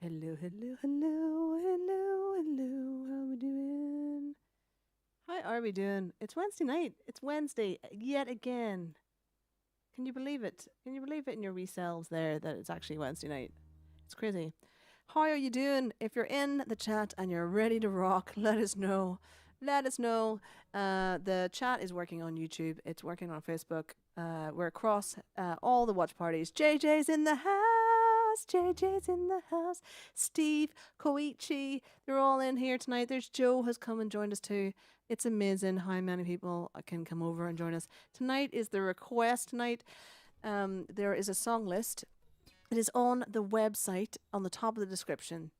Hello, hello, hello, hello, hello. How we doing? How are we doing? It's Wednesday night. It's Wednesday yet again. Can you believe it? Can you believe it in your wee selves there that it's actually Wednesday night? It's crazy. How are you doing? If you're in the chat and you're ready to rock, let us know. Let us know. The chat is working on YouTube. It's working on Facebook. We're across all the watch parties. JJ's in the house. JJ's in the house. Steve, Koichi, they're all in here tonight. There's Joe has come and joined us too. It's amazing how many people can come over and join us. Tonight is the request night. There is a song list. It is on the website on the top of the description.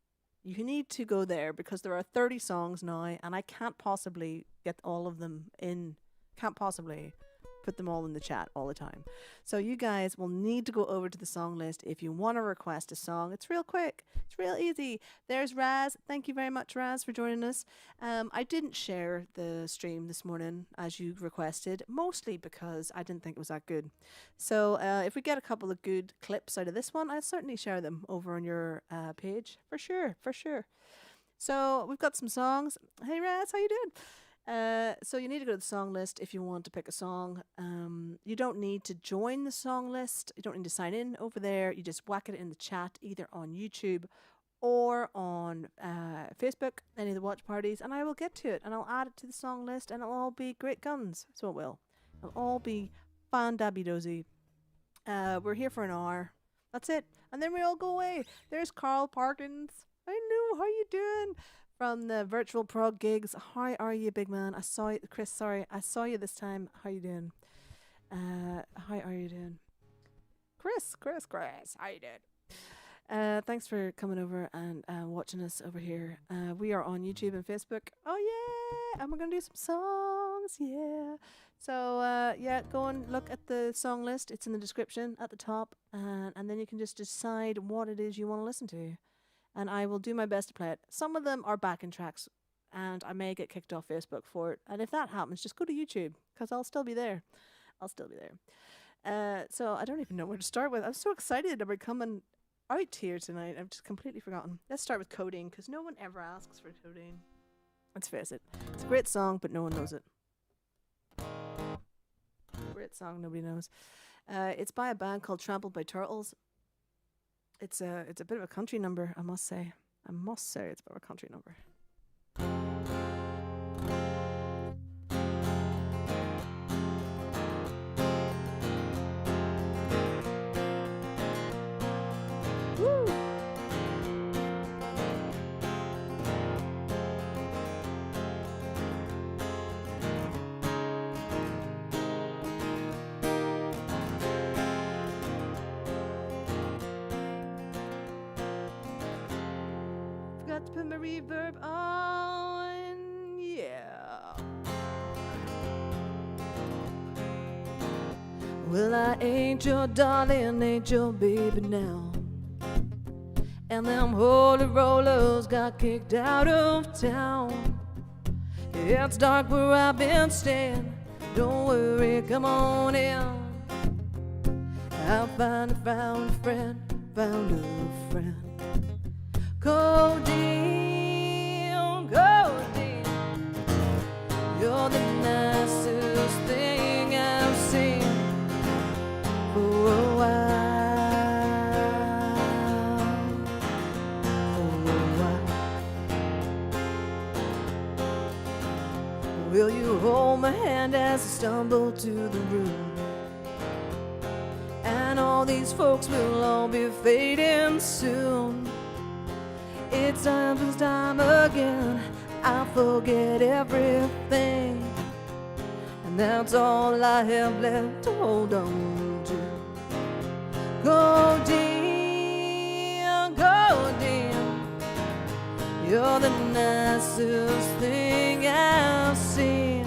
You need to go there because there are 30 songs now and I can't possibly get all of them in. Can't possibly put them all in the chat all the time. So you guys will need to go over to the song list if you want to request a song. It's real quick. It's real easy. There's Raz. Thank you very much, Raz, for joining us. I didn't share the stream this morning as you requested, mostly because I didn't think it was that good. So if we get a couple of good clips out of this one, I'll certainly share them over on your page. For sure, for sure. So we've got some songs. Hey, Raz, how you doing? So you need to go to the song list if you want to pick a song. You don't need to join the song list. You don't need to sign in over there. You just whack it in the chat either on YouTube or on Facebook, any of the watch parties, and I will get to it and I'll add it to the song list and it'll all be great guns. So it will. It'll all be fan-dabby-dozy. We're here for an hour. That's it. And then we all go away. There's Carl Parkins. I know. How you doing? From the virtual prog gigs. How are you, big man? I saw you, Chris. Sorry, I saw you this time. How you doing? How are you doing, Chris? How you doing? Thanks for coming over and watching us over here. We are on YouTube and Facebook. Oh yeah, and we're gonna do some songs. Yeah. So yeah, go and look at the song list. It's in the description at the top, and then you can just decide what it is you want to listen to. And I will do my best to play it. Some of them are backing tracks, and I may get kicked off Facebook for it. And if that happens, just go to YouTube, because I'll still be there. So I don't even know where to start with. I'm so excited about coming out here tonight. I've just completely forgotten. Let's start with Codeine, because no one ever asks for Codeine. Let's face it. It's a great song, but no one knows it. Great song, nobody knows. It's by a band called Trampled by Turtles. It's a bit of a country number, I must say. It's a bit of a country number. Woo! To put my reverb on, yeah. Well, I ain't your darling, ain't your baby now. And them holy rollers got kicked out of town. It's dark where I've been staying. Don't worry, come on in. I found a friend. Codeine, you're the nicest thing I've seen for a while. Will you hold my hand as I stumble to the room? And all these folks will all be fading soon. It's time again, I forget everything, and that's all I have left to hold on to. Codeine, you're the nicest thing I've seen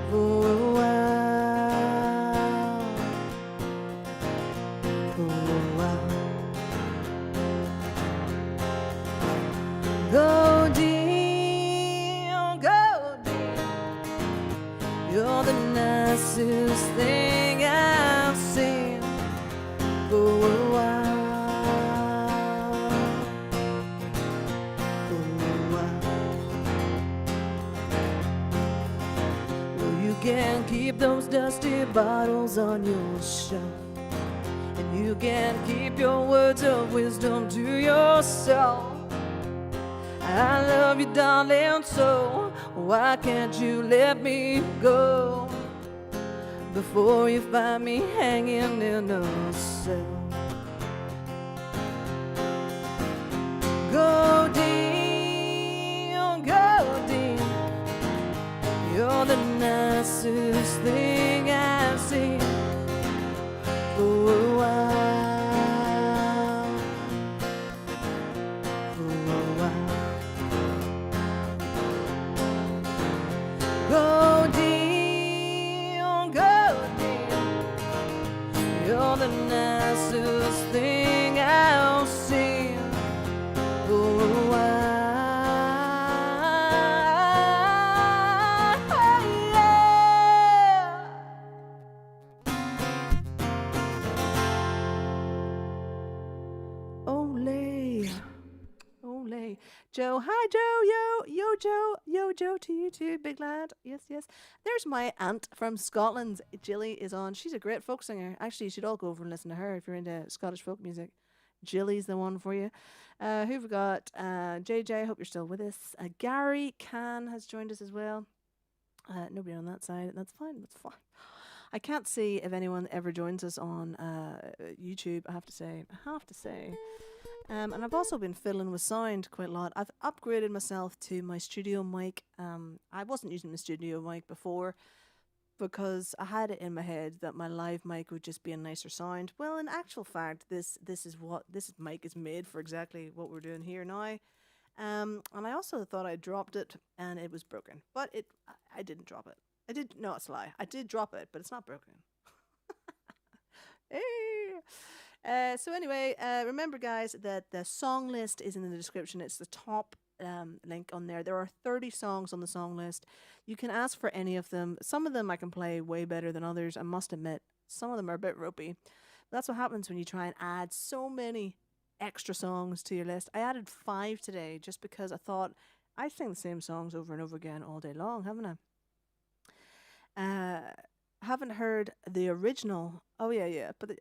for a while. Codeine, you're the nicest thing I've seen for a while. bottles on your shelf, and you can keep your words of wisdom to yourself. I love you, darling, so why can't you let me go before you find me hanging in a cell? Go deep, go deep. You're the nicest thing I've seen for a while. For a while. Go deep, go deep. You're the nicest thing I've seen for a while. Ole. Joe, hi Joe, yo Joe, yo Joe to you too, big lad. Yes, yes. There's my aunt from Scotland. Jilly is on. She's a great folk singer. Actually, you should all go over and listen to her if you're into Scottish folk music. Jilly's the one for you. Who've we got? JJ, hope you're still with us. Gary Can has joined us as well. Nobody on that side. That's fine. That's fine. I can't see if anyone ever joins us on YouTube, I have to say. And I've also been fiddling with sound quite a lot. I've upgraded myself to my studio mic. I wasn't using the studio mic before because I had it in my head that my live mic would just be a nicer sound. Well, in actual fact, this mic is made for exactly what we're doing here now. And I also thought I dropped it and it was broken, but I didn't drop it. No, it's a lie. I did drop it, but it's not broken. Hey. So anyway, remember guys that the song list is in the description. It's the top link on there. There are 30 songs on the song list. You can ask for any of them. Some of them I can play way better than others. I must admit, some of them are a bit ropey. That's what happens when you try and add so many extra songs to your list. I added 5 today just because I thought I sing the same songs over and over again all day long, haven't I? Haven't heard the original. Oh yeah. But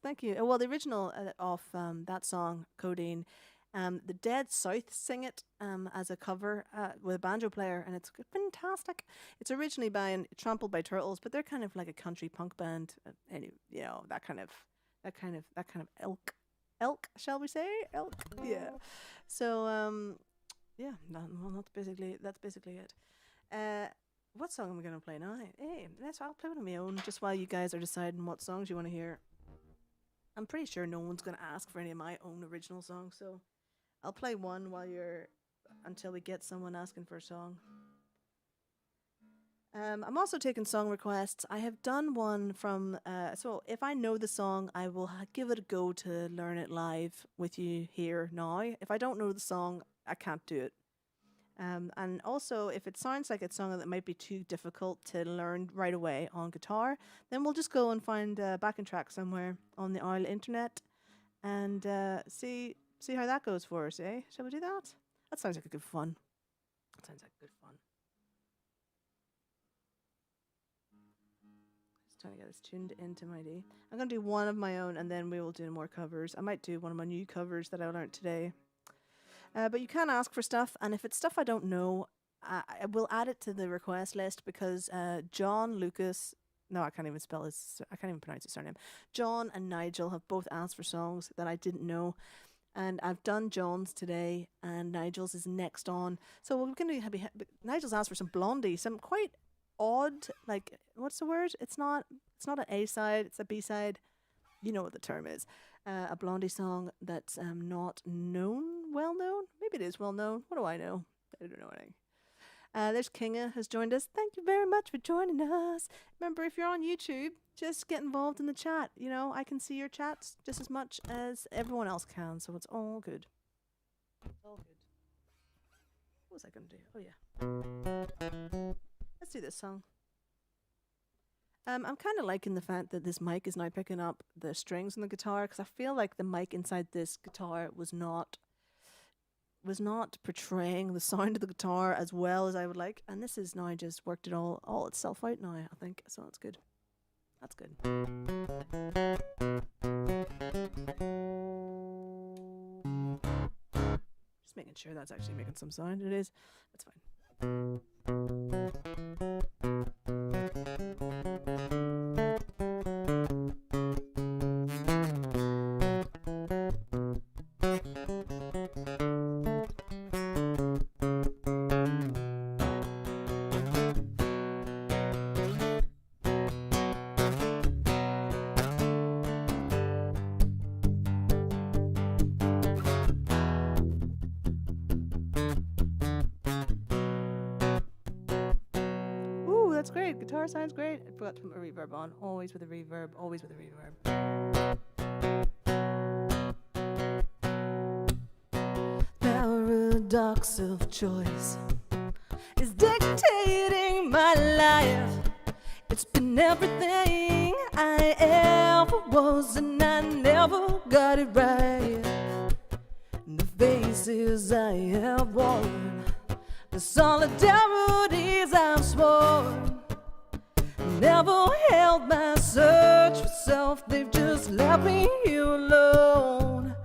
thank you. Well, the original of that song, Codeine, the Dead South sing it as a cover with a banjo player, and it's fantastic. It's originally by Trampled by Turtles, but they're kind of like a country punk band. Anyway, that kind of elk, shall we say? Elk. Yeah. So yeah. That's basically it. What song am I going to play now? Hey, I'll play one of my own just while you guys are deciding what songs you want to hear. I'm pretty sure no one's going to ask for any of my own original songs, so I'll play one until we get someone asking for a song. I'm also taking song requests. I have done one from, so if I know the song, I will give it a go to learn it live with you here now. If I don't know the song, I can't do it. And also, if it sounds like a song that might be too difficult to learn right away on guitar, then we'll just go and find a backing track somewhere on the old internet and see how that goes for us, eh? Shall we do that? That sounds like a good fun. Just trying to get this tuned into my D. I'm going to do one of my own, and then we will do more covers. I might do one of my new covers that I learned today. But you can ask for stuff, and if it's stuff I don't know, I will add it to the request list because John Lucas, no, I can't even pronounce his surname. John and Nigel have both asked for songs that I didn't know, and I've done John's today, and Nigel's is next on. So we're going to be Nigel's asked for some Blondie, some quite odd, like, what's the word? It's not an A side, it's a B side. You know what the term is. A Blondie song that's not well known. Maybe it is well known. What do I know? I don't know anything. There's Kinga has joined us. Thank you very much for joining us. Remember, if you're on YouTube, just get involved in the chat. You know, I can see your chats just as much as everyone else can, so it's all good. It's all good. What was I going to do? Oh, yeah. Let's do this song. I'm kind of liking the fact that this mic is now picking up the strings on the guitar because I feel like the mic inside this guitar was not portraying the sound of the guitar as well as I would like, and this has now just worked it all itself out now, I think, so it's good. That's good. Just making sure that's actually making some sound. It is. That's fine. Ooh, that's great. Guitar sounds great. I forgot to put my reverb on. Always with a reverb. Always with a reverb. Paradox of choice is dictating my life. It's been everything I ever was, and I never got it right. The faces I have worn, the solidarities I've sworn, never held my search for self. They've just left me here alone.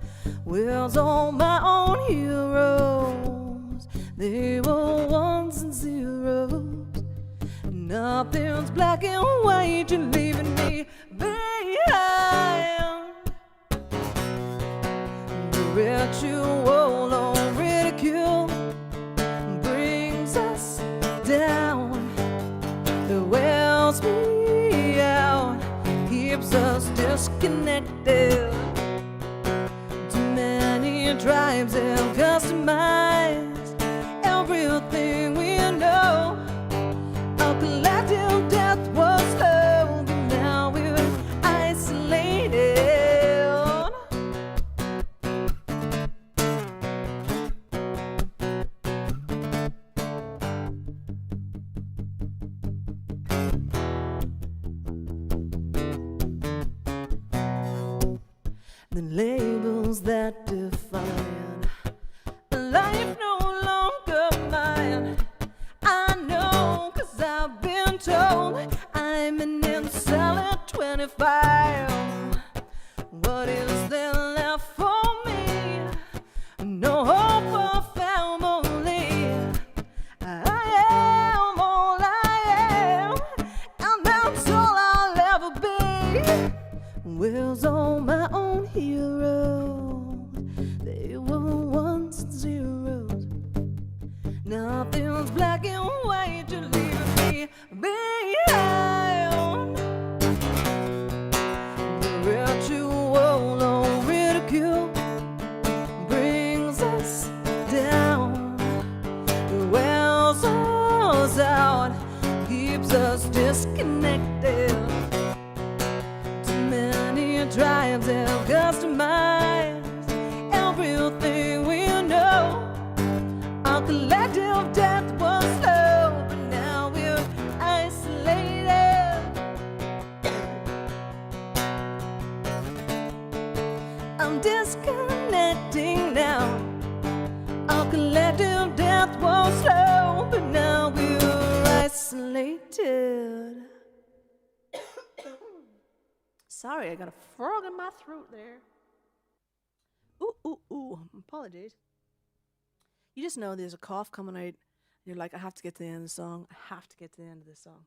Where's all my own heroes? They were ones and zeros. Nothing's black and white. You're leaving me behind. The ritual of ridicule brings us down. It wears me out, keeps us disconnected. Too many tribes have customized everything we know. Our collective death was slow, but now we're isolated. The labels that define a life no longer mine. I know, 'cause I've been told I'm an incel at 25. What is there left for me? No hope for family. I am all I am, and that's all I'll ever be. Where's all my own heroes? They were ones and zeros. Nothing's black and white. You're leaving me behind. The ritual of ridicule brings us down. It wears us out, keeps us disconnected. Too many tribes have customized everything we know. Our collective death was slow, but now we're isolated. I'm disconnecting now. Our collective death was slow, but now we're isolated. Sorry, I got a frog in my throat there. Ooh, apologies. You just know there's a cough coming out. You're like, I have to get to the end of the song. I have to get to the end of this song.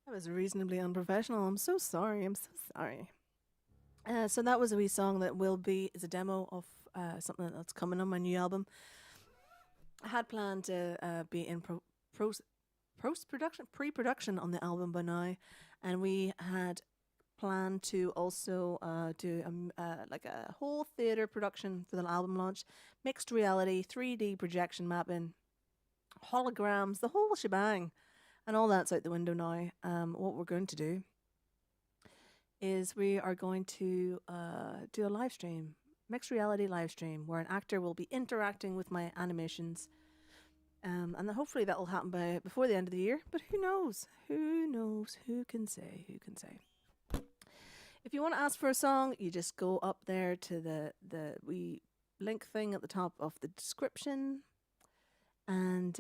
That was reasonably unprofessional. I'm so sorry. I'm so sorry. So that was a wee song that is a demo of something that's coming on my new album. I had planned to be in pre-production on the album by now, and we had planned to also do like a whole theatre production for the album launch, mixed reality, 3D projection mapping, holograms, the whole shebang, and all that's out the window now. What we're going to do is we are going to do a live stream, mixed reality live stream, where an actor will be interacting with my animations. And then hopefully that will happen before the end of the year. But who knows? Who knows? Who can say? Who can say? If you want to ask for a song, you just go up there to the wee link thing at the top of the description. and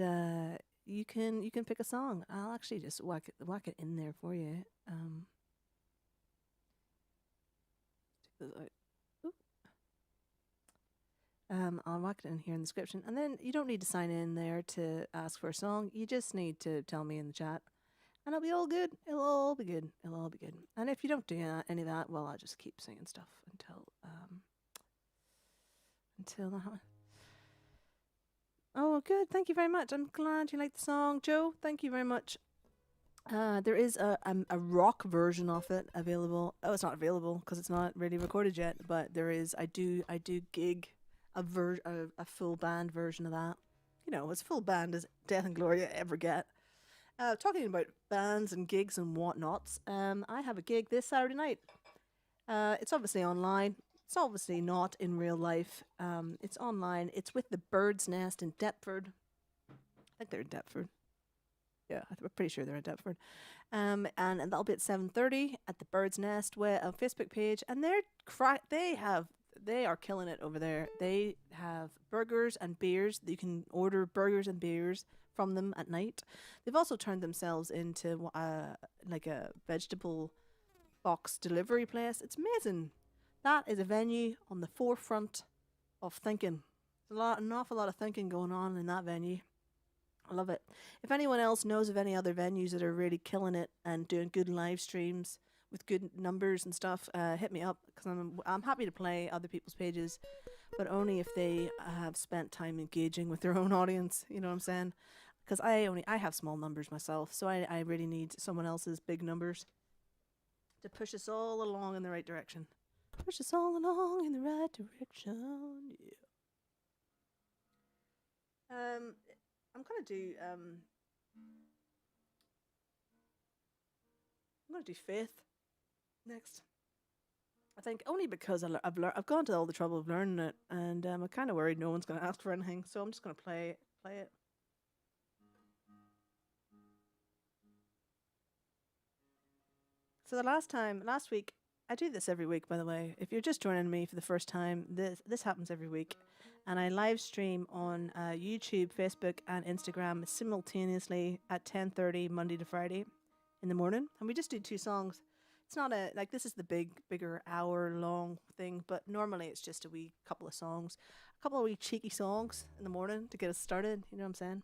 you can pick a song. I'll actually just whack it in there for you. Take those out. Oop. I'll whack it in here in the description, and then you don't need to sign in there to ask for a song. You just need to tell me in the chat, and it'll be all good. It'll all be good. It'll all be good. And if you don't do any of that, well, I'll just keep singing stuff until that. Oh, good. Thank you very much. I'm glad you liked the song, Joe. Thank you very much. There is a rock version of it available. Oh, it's not available because it's not really recorded yet. But there is. I do gig a full band version of that. You know, as full band as Death and Gloria ever get. Talking about bands and gigs and whatnots. I have a gig this Saturday night. It's obviously online. It's obviously not in real life. It's online. It's with the Bird's Nest in Deptford. I think they're in Deptford. Yeah, I'm pretty sure they're in Deptford. And that'll be at 7:30 at the Bird's Nest Facebook page. And they are killing it over there. They have burgers and beers. You can order burgers and beers from them at night. They've also turned themselves into like a vegetable box delivery place. It's amazing. That is a venue on the forefront of thinking. There's an awful lot of thinking going on in that venue. I love it. If anyone else knows of any other venues that are really killing it and doing good live streams with good numbers and stuff, hit me up, because I'm happy to play other people's pages, but only if they have spent time engaging with their own audience. You know what I'm saying? Because I have small numbers myself, so I really need someone else's big numbers to push us all along in the right direction. Push us all along in the right direction. Yeah. I'm gonna do Faith next. I think only because I've gone to all the trouble of learning it, and I'm kind of worried no one's gonna ask for anything, so I'm just gonna play it. So last week, I do this every week, by the way. If you're just joining me for the first time, this happens every week. And I live stream on YouTube, Facebook, and Instagram simultaneously at 10:30 Monday to Friday in the morning. And we just do 2 songs. It's not this is the bigger hour-long thing, but normally it's just a wee couple of songs. A couple of wee cheeky songs in the morning to get us started, you know what I'm saying?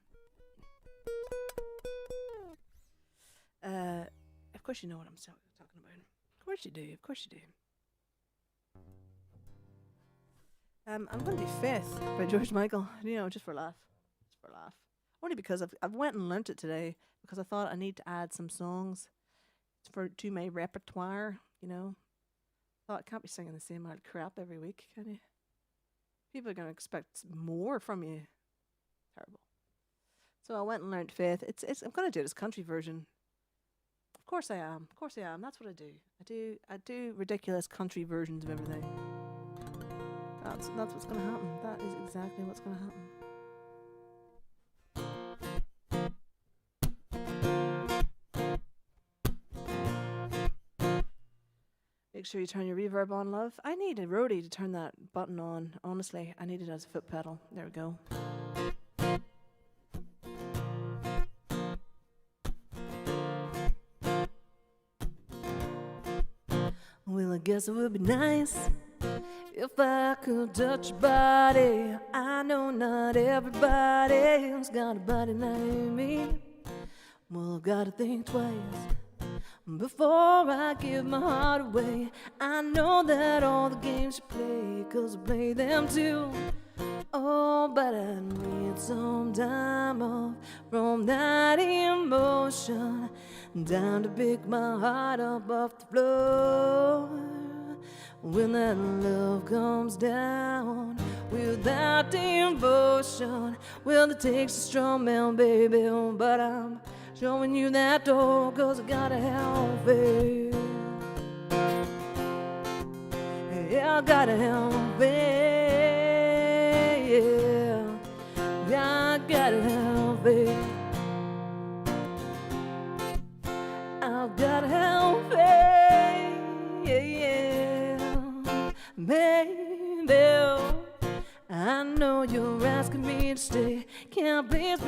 Of course you know what I'm talking about. Of course you do. I'm going to do Faith by George Michael, just for a laugh. Only because I've went and learnt it today, because I thought I need to add some songs to my repertoire, Thought I can't be singing the same old crap every week, can you? People are going to expect more from you. Terrible. So I went and learnt Faith. I'm going to do it as country version. Of course I am. That's what I do. I do ridiculous country versions of everything. That's what's going to happen. That is exactly what's going to happen. Make sure you turn your reverb on, love. I need a roadie to turn that button on. Honestly, I need it as a foot pedal. There we go. Well, I guess it would be nice if I could touch your body. I know not everybody's got a body like me. Well, I've got to think twice before I give my heart away. I know that all the games you play, 'cause I play them too. Oh, but I need some time off from that emotion, down to pick my heart up off the floor. When that love comes down without devotion, well, it takes a strong man, baby, but I'm showing you that door, 'cause I gotta help it. Yeah, I gotta help it. Yeah, I gotta help it. I've gotta help it. Yeah, baby, I know you're asking me to stay. Can't please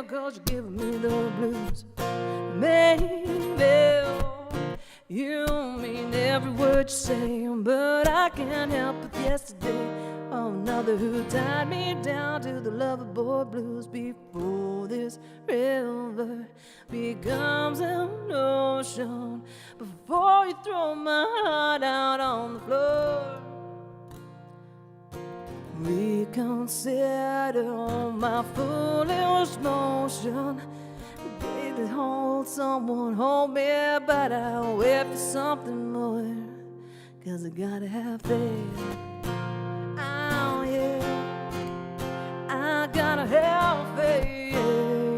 'cause you're giving me the blues. Baby, you mean every word you say, but I can't help it yesterday. Oh, another who tied me down to the lover boy blues before this river becomes an ocean. Before you throw my heart out on the floor, reconsider my foolish motion. Baby, hold someone, hold me, but I'll wait for something more, 'cause I gotta have faith. Oh yeah, I gotta have faith.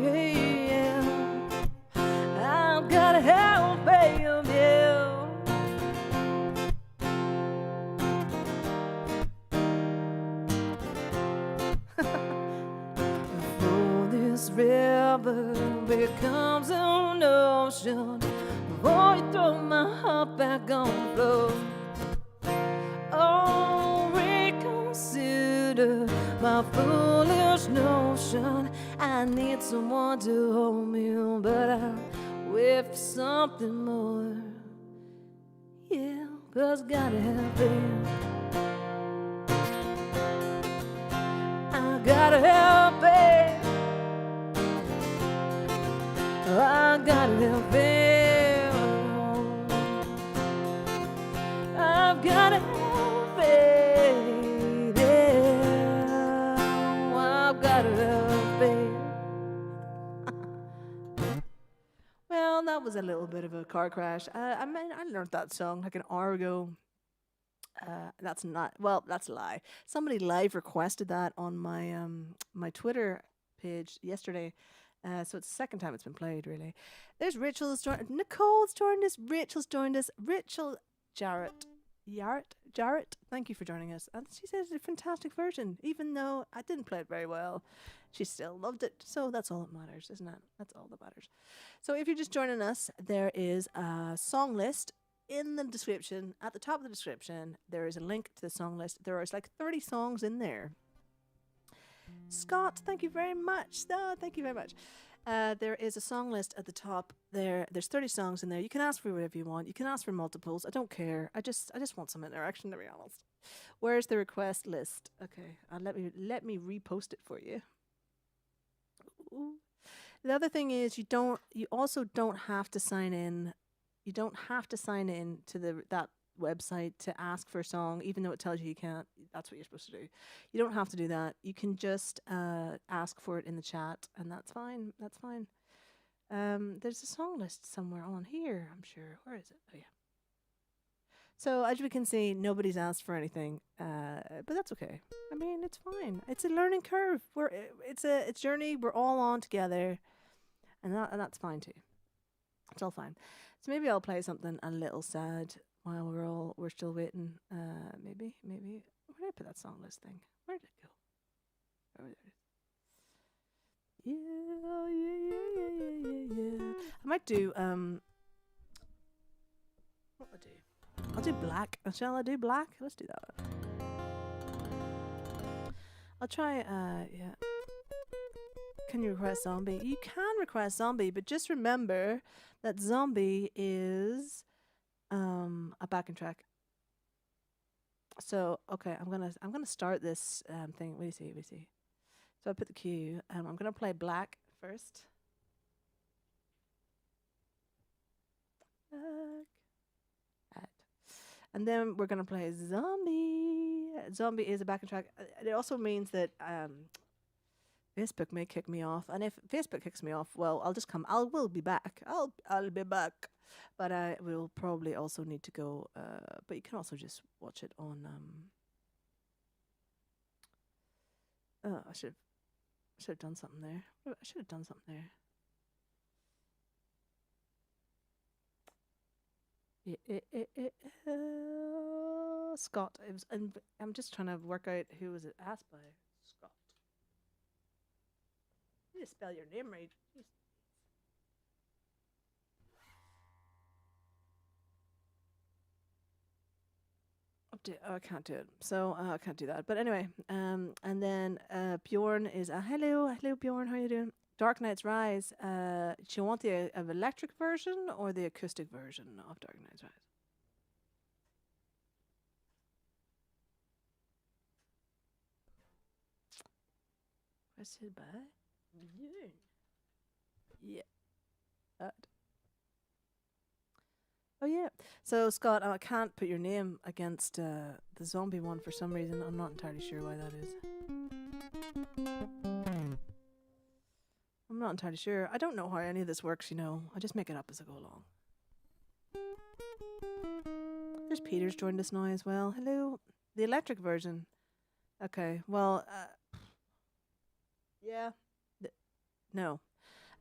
Yeah. I gotta have faith, yeah. Before this river becomes an ocean, before you throw my heart back on the floor, oh, reconsider my foolish notion. I need someone to hold me, but I wait for something more. Yeah, 'cause I gotta have faith. I gotta have faith. I gotta have faith. I've gotta have faith. Yeah. I've gotta have faith. Well, that was a little bit of a car crash. I mean, I learned that song like an hour ago. That's not, well, that's a lie. Somebody live requested that on my Twitter page yesterday. So it's the second time it's been played, really. There's Rachel's joined, Nicole's joined us, Rachel's joined us, Rachel Jarrett, thank you for joining us. And she says it's a fantastic version, even though I didn't play it very well. She still loved it, so that's all that matters, isn't it? That's all that matters. So if you're just joining us, there is a song list in the description. At the top of the description, there is a link to the song list. There is like 30 songs in there. Scott, thank you very much. Oh, thank you very much. There is a song list at the top there. There's 30 songs in there. You can ask for whatever you want. You can ask for multiples. I don't care. I just want some interaction, to be honest. Where's the request list? Okay, let me repost it for you. Ooh. The other thing is you also don't have to sign in. You don't have to sign in to that website to ask for a song, even though it tells you can't. That's what you're supposed to do. You don't have to do that. You can just ask for it in the chat, and that's fine. That's fine. There's a song list somewhere on here, I'm sure. Where is it? Oh, yeah. So as we can see, nobody's asked for anything, but that's okay. I mean, it's fine. It's a learning curve. It's a journey we're all on together, and that's fine too. It's all fine. So maybe I'll play something a little sad while we're still waiting. Maybe. Where did I put that song list thing? Where did it go? Oh, there it is. Yeah. I might do what will I do? I'll do black. Shall I do black? Let's do that. I'll try yeah. Can you request zombie? You can request zombie, but just remember that zombie is a backing track. So okay, I'm gonna start this thing. We see. So I put the cue. I'm gonna play black first. Black. And then we're gonna play zombie. Zombie is a backing track. It also means that Facebook may kick me off, and if Facebook kicks me off, well, I will be back. I'll be back, but I will probably also need to go. But you can also just watch it on. Oh, I should have done something there. I should have done something there. Scott. And I'm just trying to work out who was it asked by. Scott. You just spell your name right. Jeez. Oh, I can't do it. So I can't do that. But anyway, and then Bjorn is hello Bjorn. How you doing? Dark Knight's Rise. Do you want the electric version or the acoustic version of Dark Knight's Rise? Requested by yeah. Oh yeah. So Scott, I can't put your name against the zombie one for some reason. I'm not entirely sure why that is. I'm not entirely sure. I don't know how any of this works, you know. I just make it up as I go along. There's Peter's joined us now as well. Hello. The electric version. Okay. Well, yeah. No.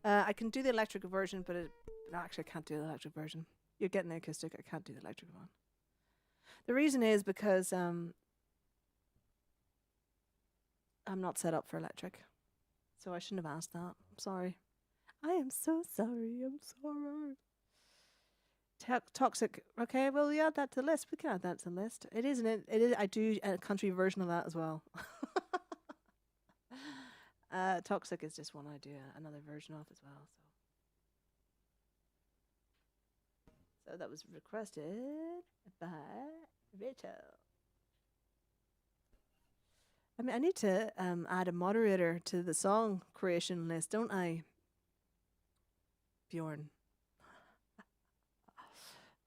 I can do the electric version, but no, actually I can't do the electric version. You're getting the acoustic. I can't do the electric one. The reason is because I'm not set up for electric. So I shouldn't have asked that. I'm sorry. I am so sorry. I'm sorry. Toxic. Okay, well, we add that to the list. We can add that to the list. It is. I do a country version of that as well. Toxic is just one I do another version of as well. So that was requested by Rachel. I mean, I need to add a moderator to the song creation list, don't I? Bjorn.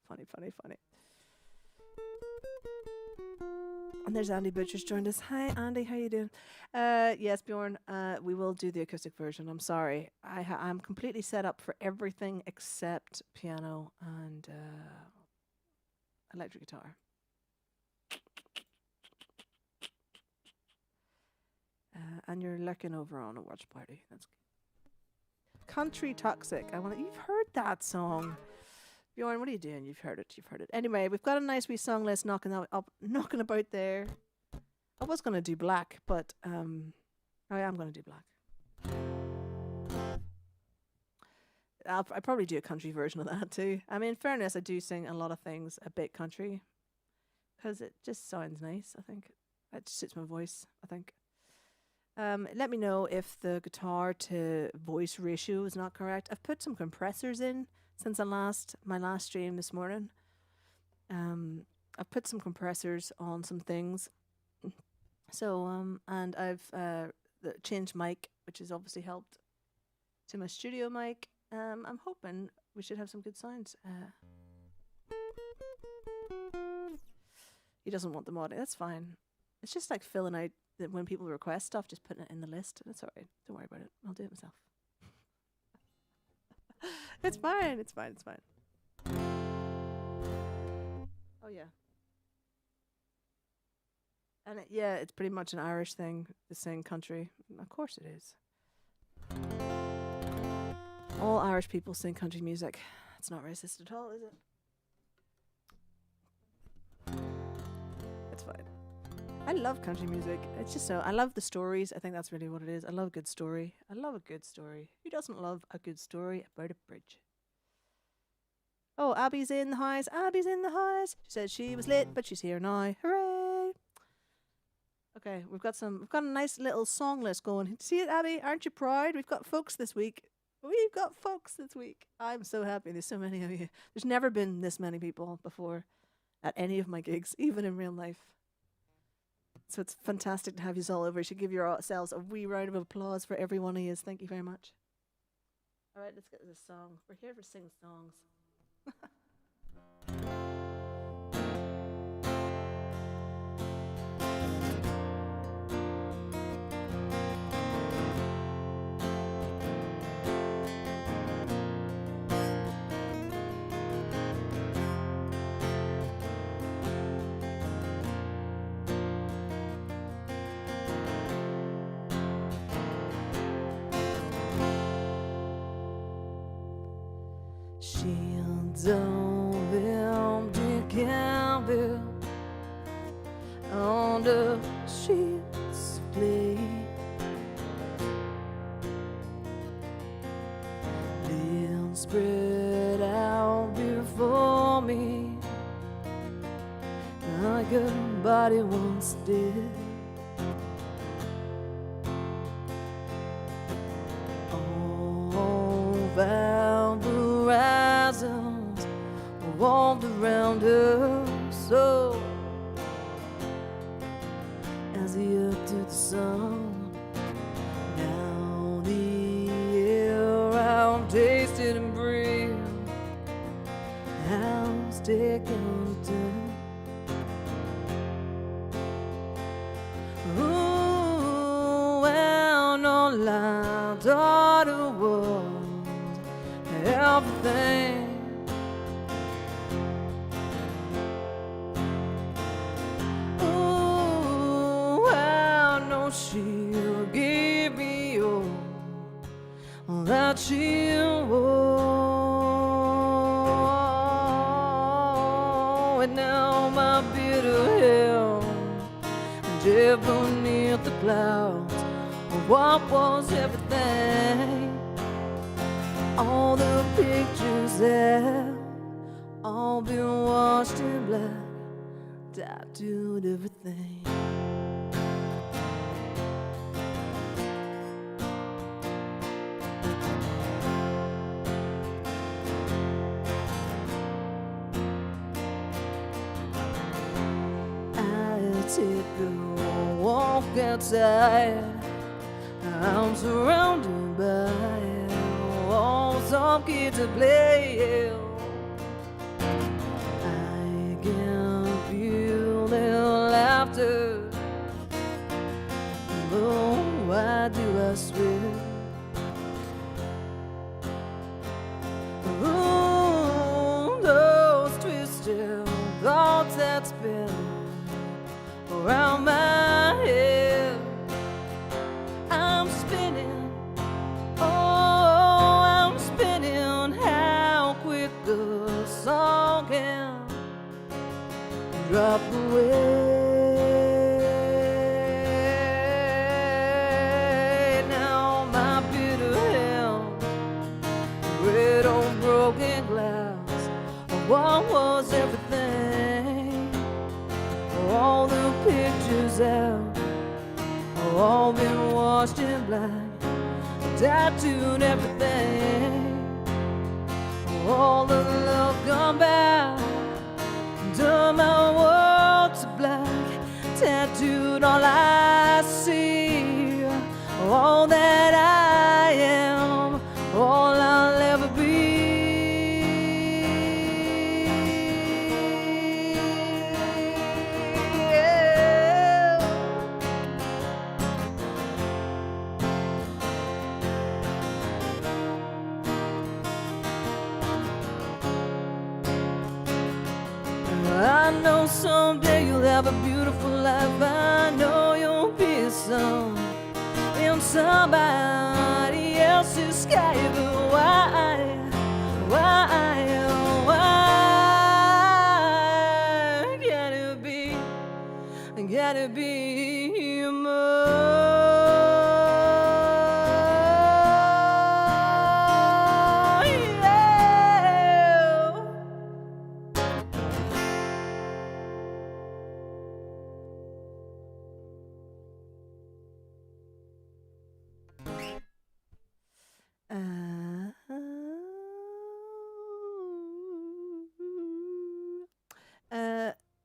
Funny. And there's Andy Butcher's joined us. Hi, Andy. How you doing? Yes, Bjorn. We will do the acoustic version. I'm sorry. I'm completely set up for everything except piano and electric guitar. And you're lurking over on a watch party. That's good. Country Toxic. You've heard that song. Bjorn, what are you doing? You've heard it. Anyway, we've got a nice wee song list knocking about there. I was going to do black, but I am going to do black. I'll probably do a country version of that too. I mean, in fairness, I do sing a lot of things a bit country because it just sounds nice, I think. It just suits my voice, I think. Let me know if the guitar to voice ratio is not correct. I've put some compressors in since my last stream this morning. I've put some compressors on some things. So, and I've changed mic, which has obviously helped to my studio mic. I'm hoping we should have some good sounds. He doesn't want the mod. That's fine. It's just like filling out when people request stuff, just putting it in the list. That's all right. Don't worry about it. I'll do it myself. It's fine. It's fine. Oh, yeah. And it's pretty much an Irish thing to sing country. Of course it is. All Irish people sing country music. It's not racist at all, is it? It's fine. I love country music. It's just I love the stories. I think that's really what it is. I love a good story. Who doesn't love a good story about a bridge? Oh, Abby's in the house. She said she was late, but she's here now. Hooray! Okay, we've got a nice little song list going. See it, Abby? Aren't you proud? We've got folks this week. I'm so happy. There's so many of you. There's never been this many people before at any of my gigs, even in real life. So it's fantastic to have you all over. You should give yourselves a wee round of applause for every one of you. Thank you very much. All right, let's get to this song. We're here to sing songs. Shields of empty candle under sheets play, then spread out before me like a body once did. revolved around her so as he up to the sun. Now the air I'll taste it and breathe. House taking a turn. Ooh, and all I thought it was everything. Ooh, I know she'll give me all that she wore. And now my bitter hell deep beneath the clouds, what was everything? All the pictures have all been washed in black, tattooed everything. I take a walk outside. I'm surrounded by walls of kids to play. I can feel their laughter. Oh, why do I swear? Ooh, those twisted thoughts that spin around my head. I'm spinning, oh, I'm spinning. How quick a song can drop away. Now my bitter hand, red on broken glass. What was everything? All the pictures out, all been washed in black, tattooed everything. All the love gone back, done my world to black, tattooed all I see, all that I am, all I'll ever be. I know someday you'll have a beautiful life. I know you'll be some in somebody else's sky. But why gotta be more?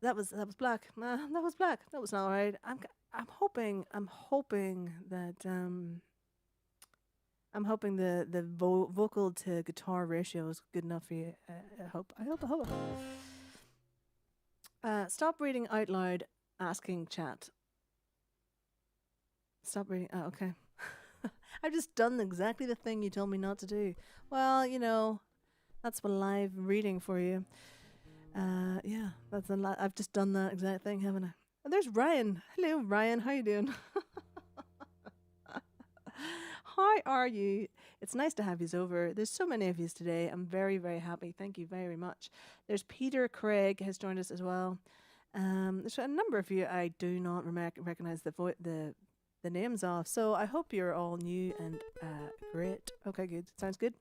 That was black. That was black. That was not right. I'm hoping that I'm hoping the vocal to guitar ratio is good enough for you. I hope. Stop reading out loud. Asking chat. Stop reading. Oh, okay. I've just done exactly the thing you told me not to do. Well, you know, that's what live reading for you. Yeah, that's a lot. I've just done that exact thing, haven't I? And there's Ryan. Hello, Ryan. How you doing? How are you? It's nice to have you over. There's so many of you today. I'm very, very happy. Thank you very much. There's Peter Craig has joined us as well. There's a number of you I do not recognize the names of. So I hope you're all new and great. Okay, good. Sounds good.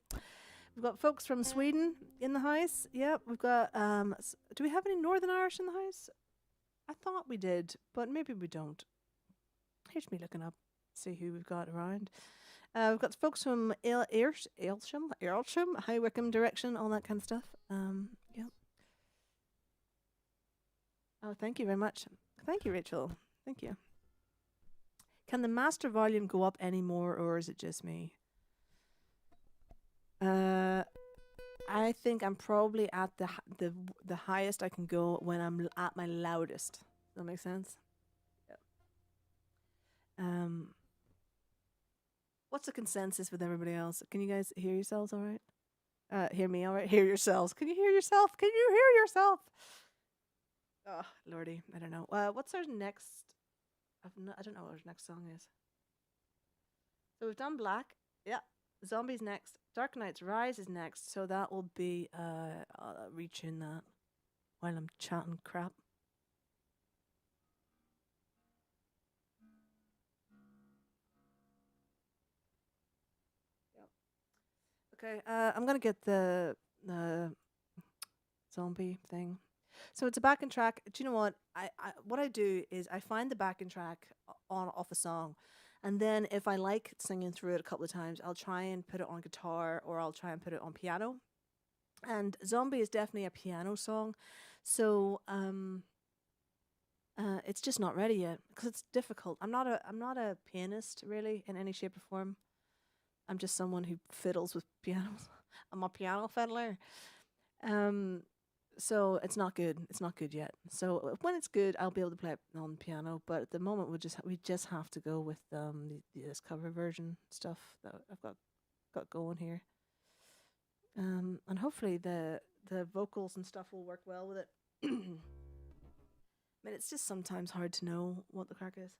We've got folks from Sweden in the house. Yep, we've got. Do we have any Northern Irish in the house? I thought we did, but maybe we don't. Here's me looking up, see who we've got around. We've got folks from Ayrsham, High Wycombe direction, all that kind of stuff. Yeah. Oh, thank you very much. Thank you, Rachel. Thank you. Can the master volume go up any more, or is it just me? Uh, I think I'm probably at the highest I can go when I'm at my loudest. Does that make sense? Yeah. What's the consensus with everybody else? Can you guys hear yourselves all right? Hear me all right? Hear yourselves. Can you hear yourself? Can you hear yourself? Oh, lordy, I don't know. What's our next? I don't know what our next song is. So we've done Black. Yeah. Zombies next. Dark Knight's Rise is next. So that will be I'll retune that while I'm chatting crap. Yep. Okay. I'm gonna get the zombie thing. So it's a backing track. Do you know what? What I do is I find the backing track on off a song, and then if I like singing through it a couple of times, I'll try and put it on guitar or I'll try and put it on piano. And Zombie is definitely a piano song, so it's just not ready yet because it's difficult. I'm not a pianist really in any shape or form. I'm just someone who fiddles with pianos. I'm a piano fiddler. Um, so it's not good. It's not good yet. So when it's good, I'll be able to play it on piano. But at the moment, we just have to go with this cover version stuff that I've got going here. And hopefully the vocals and stuff will work well with it. I mean, it's just sometimes hard to know what the crack is.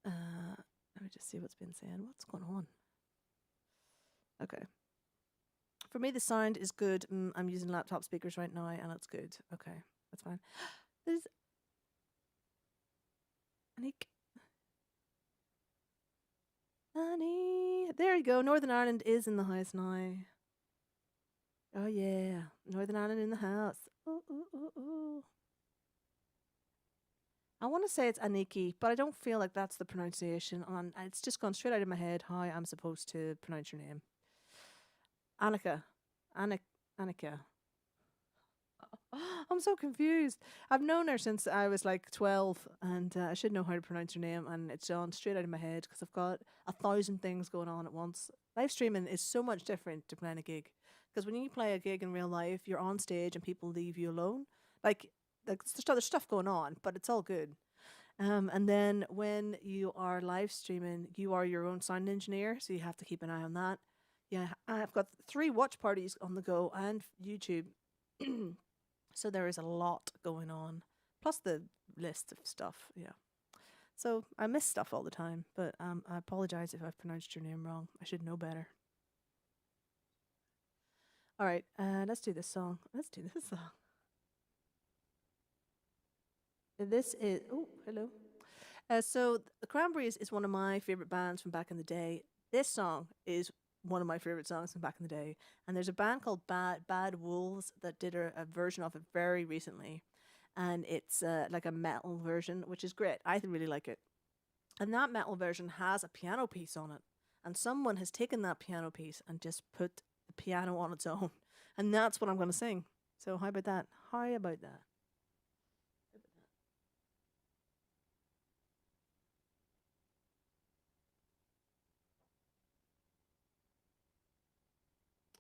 Let me just see what's been said. What's going on? Okay. For me, the sound is good. I'm using laptop speakers right now, and it's good. Okay, that's fine. There's Anik. Annie. There you go. Northern Ireland is in the house now. Oh yeah, Northern Ireland in the house. Ooh, ooh, ooh, ooh. I want to say it's Aniki, but I don't feel like that's the pronunciation. And it's just gone straight out of my head how I'm supposed to pronounce your name. Annika. Annika. I'm so confused. I've known her since I was like 12, and I should know how to pronounce her name, and it's gone straight out of my head because I've got 1,000 things going on at once. Live streaming is so much different to playing a gig because when you play a gig in real life, you're on stage and people leave you alone. Like, there's stuff going on, but it's all good. And then when you are live streaming, you are your own sound engineer, so you have to keep an eye on that. Yeah, I've got 3 watch parties on the go and YouTube. So there is a lot going on, plus the list of stuff. Yeah. So I miss stuff all the time, but I apologize if I've pronounced your name wrong. I should know better. All right, let's do this song. Let's do this song. This is oh hello. So the Cranberries is one of my favorite bands from back in the day. This song is one of my favorite songs from back in the day. And there's a band called Bad Wolves that did a version of it very recently, and it's like a metal version, which is great. I really like it. And that metal version has a piano piece on it, and someone has taken that piano piece and just put the piano on its own, and that's what I'm going to sing. So how about that? How about that?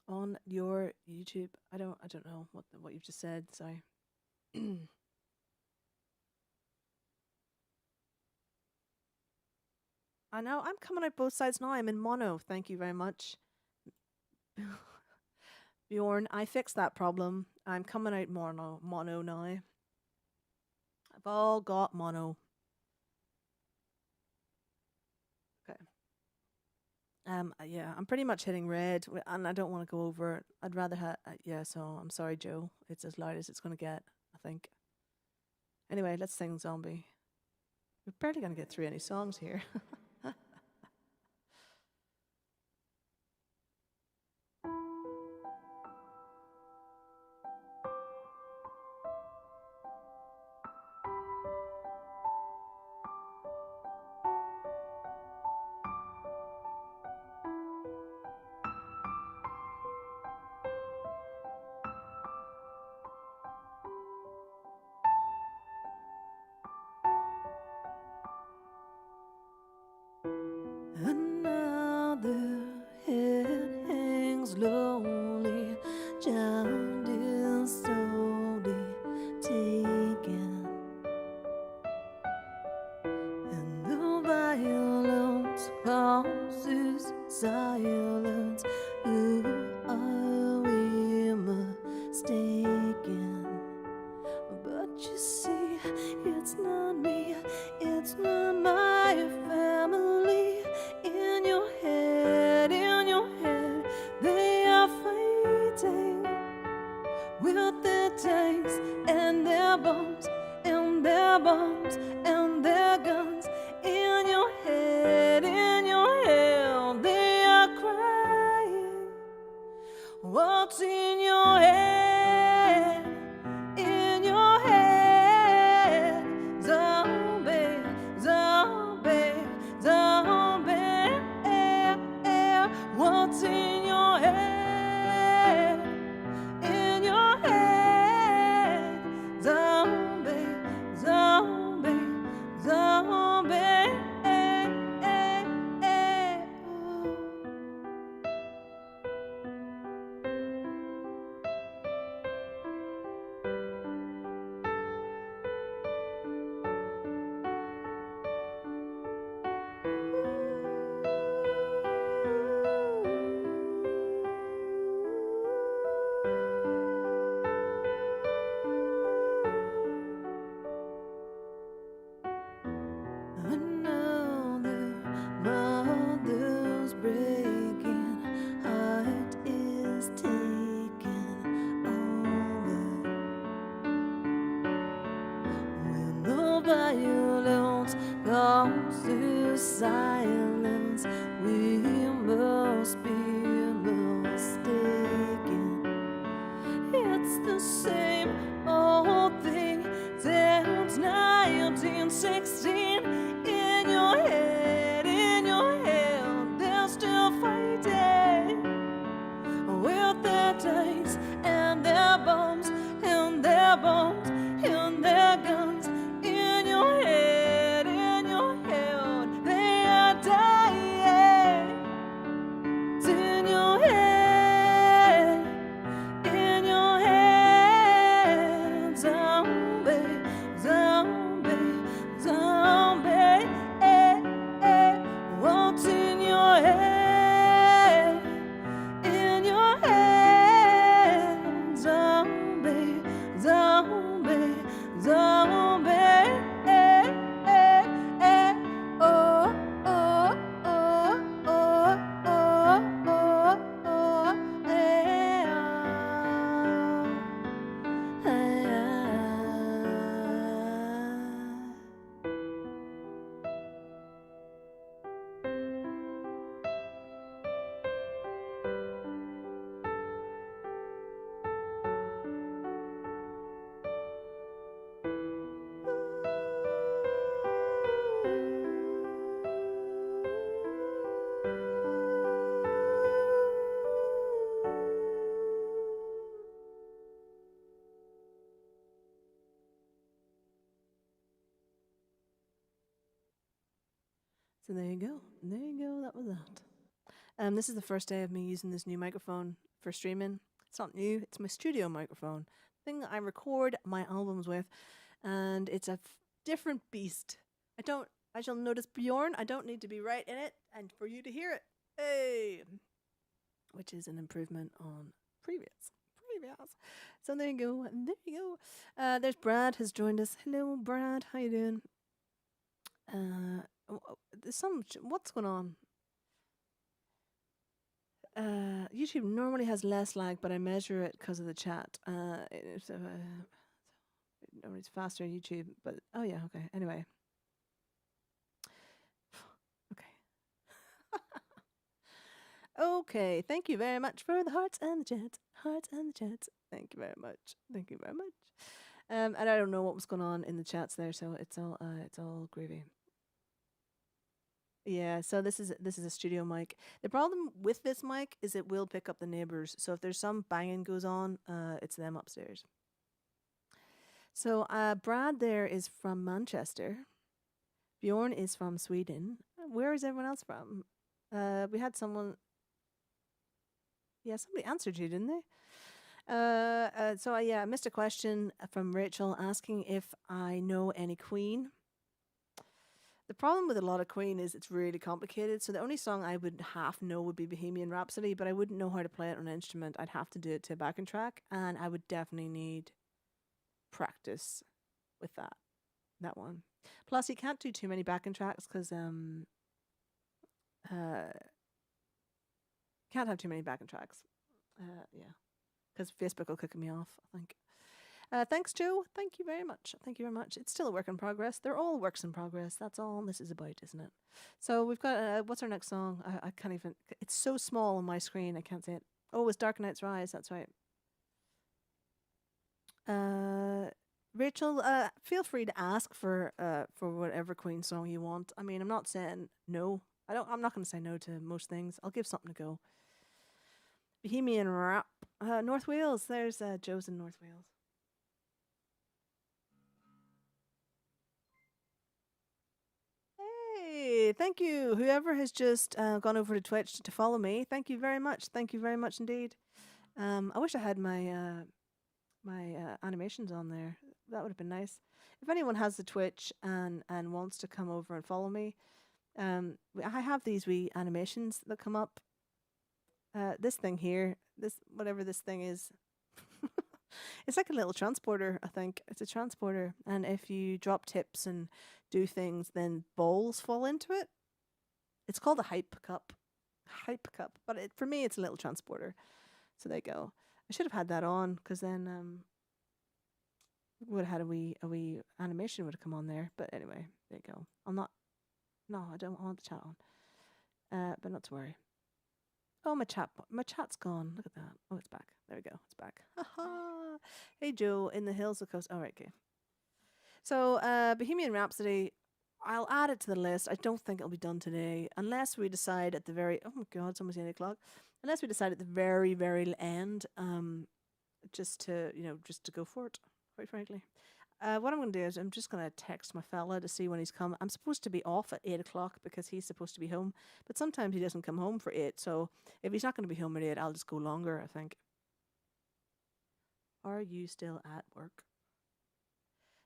On your YouTube. I don't know what you've just said. Sorry. I know I'm coming out both sides now. I'm in mono. Thank you very much. Bjorn, I fixed that problem. I'm coming out mono now. I've all got mono. Okay. Yeah, I'm pretty much hitting red, and I don't want to go over it. I'd rather have, yeah, so I'm sorry, Joe. It's as loud as it's going to get, I think. Anyway, let's sing Zombie. We're barely going to get through any songs here. slowly, child is slowly taken, and the violence causes silence. Who are we mistaken? But you see, it's not me, it's not my family. In your head, they are fighting with their tanks and their bombs and their bombs and their guns. In your head, they are crying. What's in your head? In your head, zombie, zombie, zombie. What's in your head? In your head, zombie, zombie, zombie. Another mother's breaking heart is taken over. When the violence causes silence, we must be mistaken. It's the same old thing since 1916. In your head, they're still fighting with their tanks and their bombs and their bombs and their guns. In your head, they are dying. It's in your head, zombie, zombie, zombie. What's in your head? In your head, zombie, zombie, zombie. Oh, oh, oh, oh, oh, oh, oh, So there you go. That was that. This is the first day of me using this new microphone for streaming. It's not new. It's my studio microphone, thing that I record my albums with, and it's a different beast. I shall notice Bjorn. I don't need to be right in it, and for you to hear it, hey, which is an improvement on previous. So there you go. There's Brad has joined us. Hello, Brad. How you doing? There's what's going on? YouTube normally has less lag, but I measure it because of the chat. So, normally it's faster on YouTube, but oh yeah, okay. Anyway, okay, okay. Thank you very much for the hearts and the chats. Thank you very much. And I don't know what was going on in the chats there, so it's all groovy. Yeah, so this is a studio mic. The problem with this mic is it will pick up the neighbors. So if there's some banging goes on, it's them upstairs. So Brad there is from Manchester. Bjorn is from Sweden. Where is everyone else from? We had someone. Yeah, somebody answered you, didn't they? I missed a question from Rachel asking if I know any Queen. The problem with a lot of Queen is it's really complicated. So the only song I would half know would be Bohemian Rhapsody, but I wouldn't know how to play it on an instrument. I'd have to do it to a backing track, and I would definitely need practice with that one. Plus, you can't do too many backing tracks because uh can't have too many backing tracks. Yeah, because Facebook will kick me off, I think. Thanks, Joe. Thank you very much. Thank you very much. It's still a work in progress. They're all works in progress. That's all this is about, isn't it? So we've got, what's our next song? I can't even, it's so small on my screen, I can't see it. Oh, it's Dark Knight's Rise. That's right. Rachel, feel free to ask for whatever Queen song you want. I mean, I'm not saying no. I'm not going to say no to most things. I'll give something to go. Bohemian Rap. North Wales. There's Joe's in North Wales. Hey, thank you. Whoever has just gone over to Twitch to follow me, thank you very much. Thank you very much indeed. I wish I had my animations on there. That would have been nice. If anyone has the Twitch and wants to come over and follow me, I have these wee animations that come up. This thing here, this whatever this thing is, it's like a little transporter. I think it's a transporter, and if you drop tips and do things, then balls fall into it. It's called a hype cup. Hype cup, but for me, it's a little transporter. So there you go. I should have had that on because then would have had a wee animation would have come on there. But anyway, there you go. I'll not. No, I don't want the chat on. But not to worry. Oh, my chat's gone. Look at that. Oh, it's back. There we go. It's back. Ha. Hey, Joe, in the hills of coast. All right, okay. So, Bohemian Rhapsody. I'll add it to the list. I don't think it'll be done today, unless we decide at the very. Oh my God, it's almost 8 o'clock. Unless we decide at the very, very end, just to go for it. Quite frankly, what I'm going to do is I'm just going to text my fella to see when he's come. I'm supposed to be off at 8 o'clock because he's supposed to be home, but sometimes he doesn't come home for 8. So if he's not going to be home at 8, I'll just go longer, I think. Are you still at work?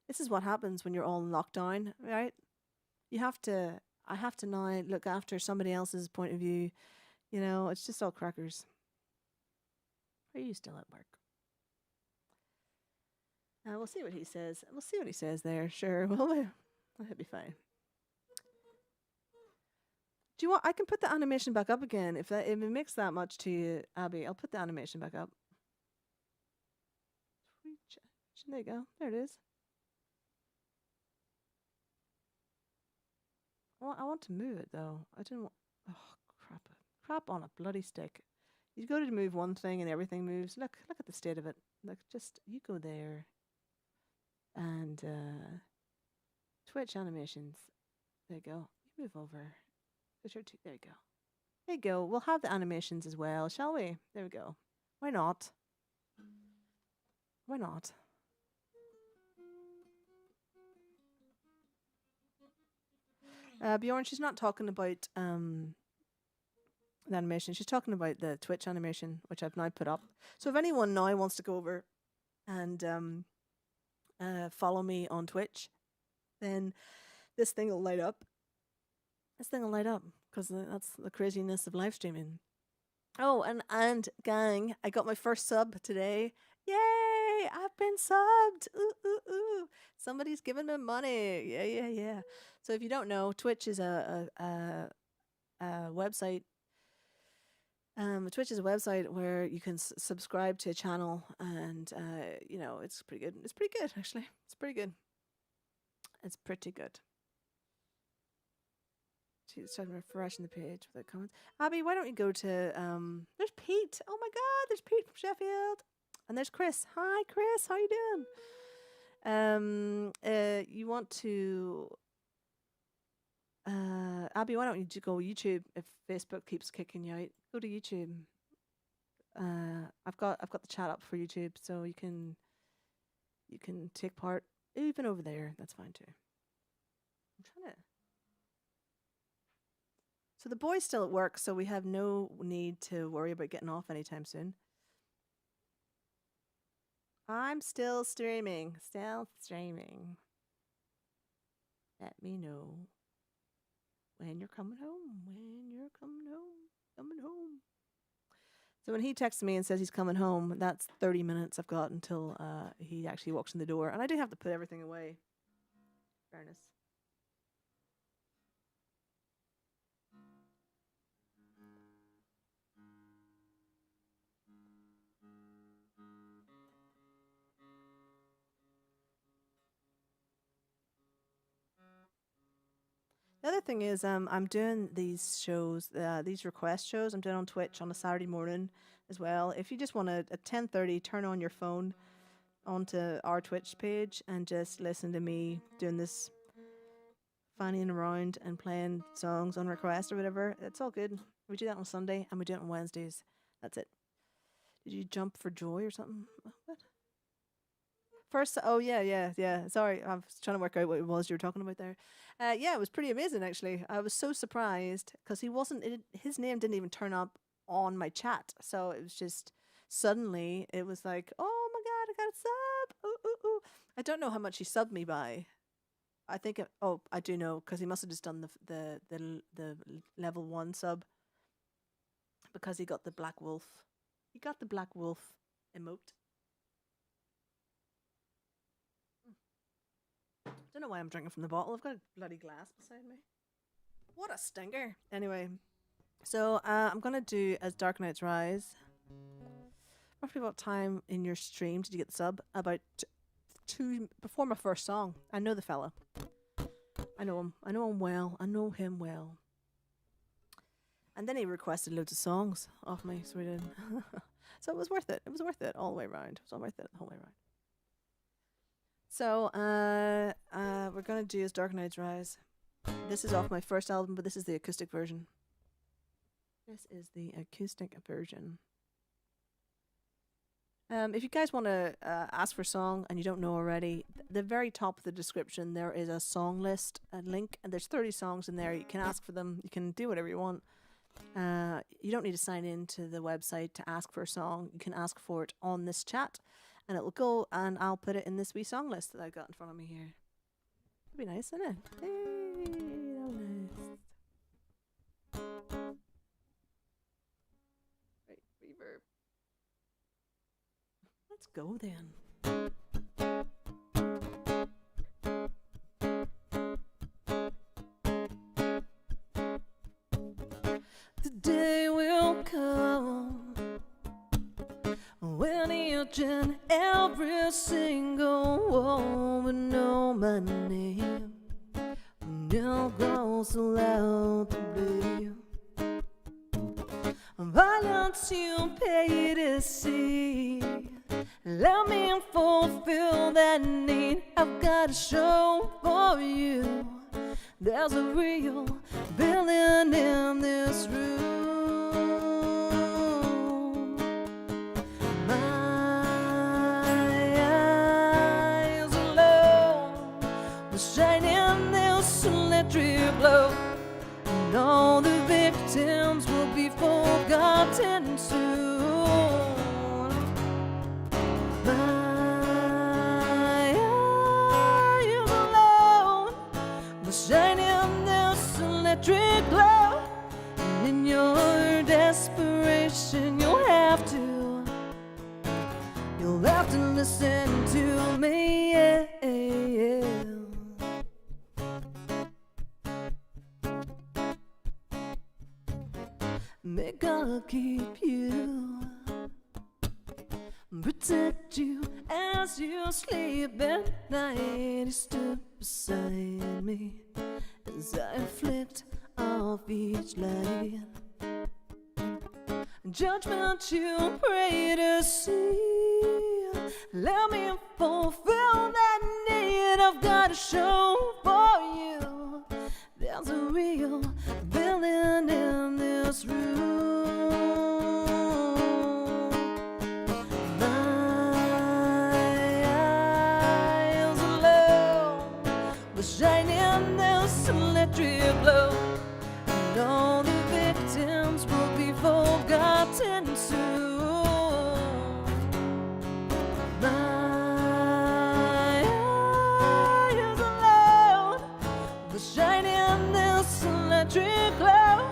This is what happens when you're all in lockdown, right? I have to now look after somebody else's point of view. It's just all crackers. Are you still at work? We'll see what he says. We'll see what he says there. Sure. Well, that'll be fine. Do you want? I can put the animation back up again if it makes that much to you, Abby. I'll put the animation back up. There you go. There it is. I want to move it though. I didn't want. Oh crap on a bloody stick. You go to move one thing and everything moves. Look at the state of it. Look, just you go there. And Twitch animations. There you go. You move over. There you go. There you go. We'll have the animations as well, shall we? There we go. Why not? Why not? Bjorn, she's not talking about the animation. She's talking about the Twitch animation, which I've now put up. So if anyone now wants to go over and follow me on Twitch, then this thing will light up. This thing will light up because that's the craziness of live streaming. Oh, and gang, I got my first sub today. Yay! I've been subbed. Ooh. Somebody's giving me money. Yeah. So if you don't know, Twitch is a website. Twitch is a website where you can subscribe to a channel, and it's pretty good. It's pretty good actually. It's pretty good. It's pretty good. She's starting refreshing the page with the comments. Abby, why don't you go to there's Pete. Oh my God, there's Pete from Sheffield, and there's Chris. Hi, Chris. How you doing? You want to Abby, why don't you go YouTube if Facebook keeps kicking you out? Go to YouTube. I've got the chat up for YouTube, so you can take part even over there. That's fine too. I'm trying to. So the boy's still at work, so we have no need to worry about getting off anytime soon. I'm still streaming. Still streaming. Let me know when you're coming home. When you're coming home. Coming home. So when he texts me and says he's coming home, that's 30 minutes I've got until he actually walks in the door. And I do have to put everything away. Fairness. The other thing is, I'm doing these shows, these request shows. I'm doing on Twitch on a Saturday morning as well. If you just want to, at 10:30, turn on your phone onto our Twitch page and just listen to me doing this, fannying around and playing songs on request or whatever. It's all good. We do that on Sunday and we do it on Wednesdays. That's it. Did you jump for joy or something? What? First, oh yeah. Sorry, I was trying to work out what it was you were talking about there. Yeah, it was pretty amazing actually. I was so surprised because his name didn't even turn up on my chat. So it was just suddenly it was like, oh my god, I got a sub. Ooh, ooh, ooh. I don't know how much he subbed me by. I think I do know because he must have just done the level 1 sub because he got the black wolf. He got the black wolf emote. Don't know why I'm drinking from the bottle. I've got a bloody glass beside me. What a stinker. Anyway, so I'm going to do As Dark Nights Rise. Roughly what time in your stream did you get the sub? About two before my first song. I know the fella. I know him. I know him well. I know him well. And then he requested loads of songs off me, so we did. So it was worth it. It was worth it all the way around. It was all worth it the whole way around. So, we're going to do As Dark Nights Rise. This is off my first album, but this is the acoustic version. This is the acoustic version. If you guys want to ask for a song and you don't know already, the very top of the description there is a song list, a link, and there's 30 songs in there. You can ask for them. You can do whatever you want. You don't need to sign in to the website to ask for a song. You can ask for it on this chat. And it will go, and I'll put it in this wee song list that I've got in front of me here. That'd be nice, isn't it? Hey, that'll be nice. Right, reverb. Let's go then. The day will come when each and every single one will know my name. Now goes allowed to blame. Violence you pay to see. Let me fulfill that need. I've got a show for you. There's a real villain in this room. Shining this electric glow, and all the victims will be forgotten soon. My eyes alone will shine in this electric glow, and in your desperation you'll have to listen to me. Yeah. May God keep you, protect you as you sleep at night. He stood beside me as I flicked off each light. Judgment you pray to see. Let me fulfill that need. I've got a show for you. There's a real villain in this room. My eyes alone will shine in this electric glow, and all the pretend to. My eyes alone, the shining this electric glow,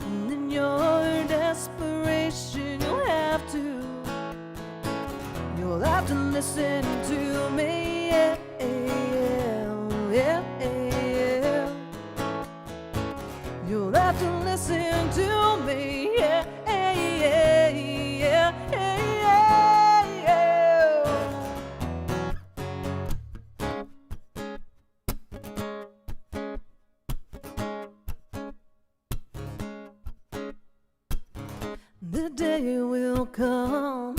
and in your desperation you'll have to listen to me, yeah, yeah, yeah. You'll have to listen to me, yeah, yeah, yeah, yeah. The day will come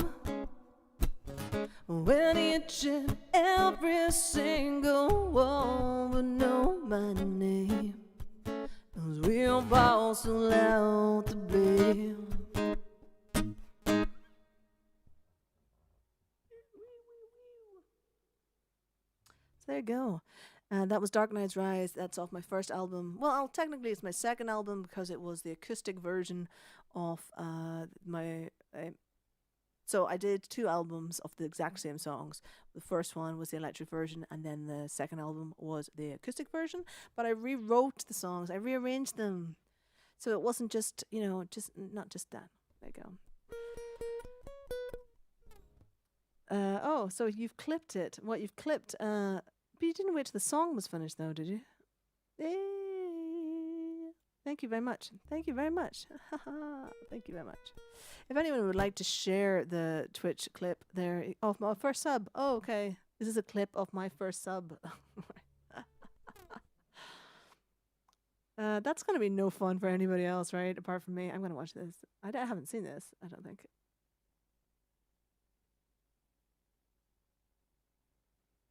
when each and every single one will know my name, 'cause we'll bow so loud to blame. So there you go. That was Dark Knight's Rise. That's off my first album. Well, technically it's my second album because it was the acoustic version of my... So I did 2 albums of the exact same songs. The first one was the electric version, and then the second album was the acoustic version. But I rewrote the songs. I rearranged them. So it wasn't just, not just that. There you go. Oh, so you've clipped it. What you've clipped, but you didn't wait till the song was finished though, did you? Thank you very much. Thank you very much. Thank you very much. If anyone would like to share the Twitch clip there of my first sub. Oh, okay. This is a clip of my first sub. That's going to be no fun for anybody else, right? Apart from me. I'm going to watch this. I haven't seen this, I don't think.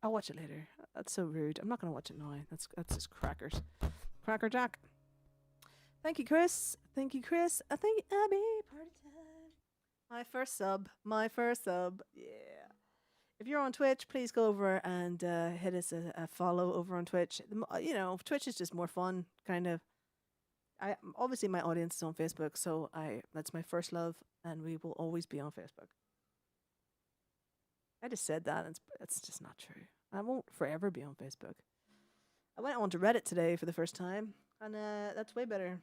I'll watch it later. That's so rude. I'm not going to watch it now. That's just crackers. Cracker Jack. Thank you, Chris. Thank you, Chris. Thank you, Abby. Party time. My first sub. My first sub. Yeah. If you're on Twitch, please go over and hit us a follow over on Twitch. Twitch is just more fun, kind of. Obviously my audience is on Facebook, so that's my first love, and we will always be on Facebook. I just said that, and it's just not true. I won't forever be on Facebook. I went on to Reddit today for the first time, and that's way better.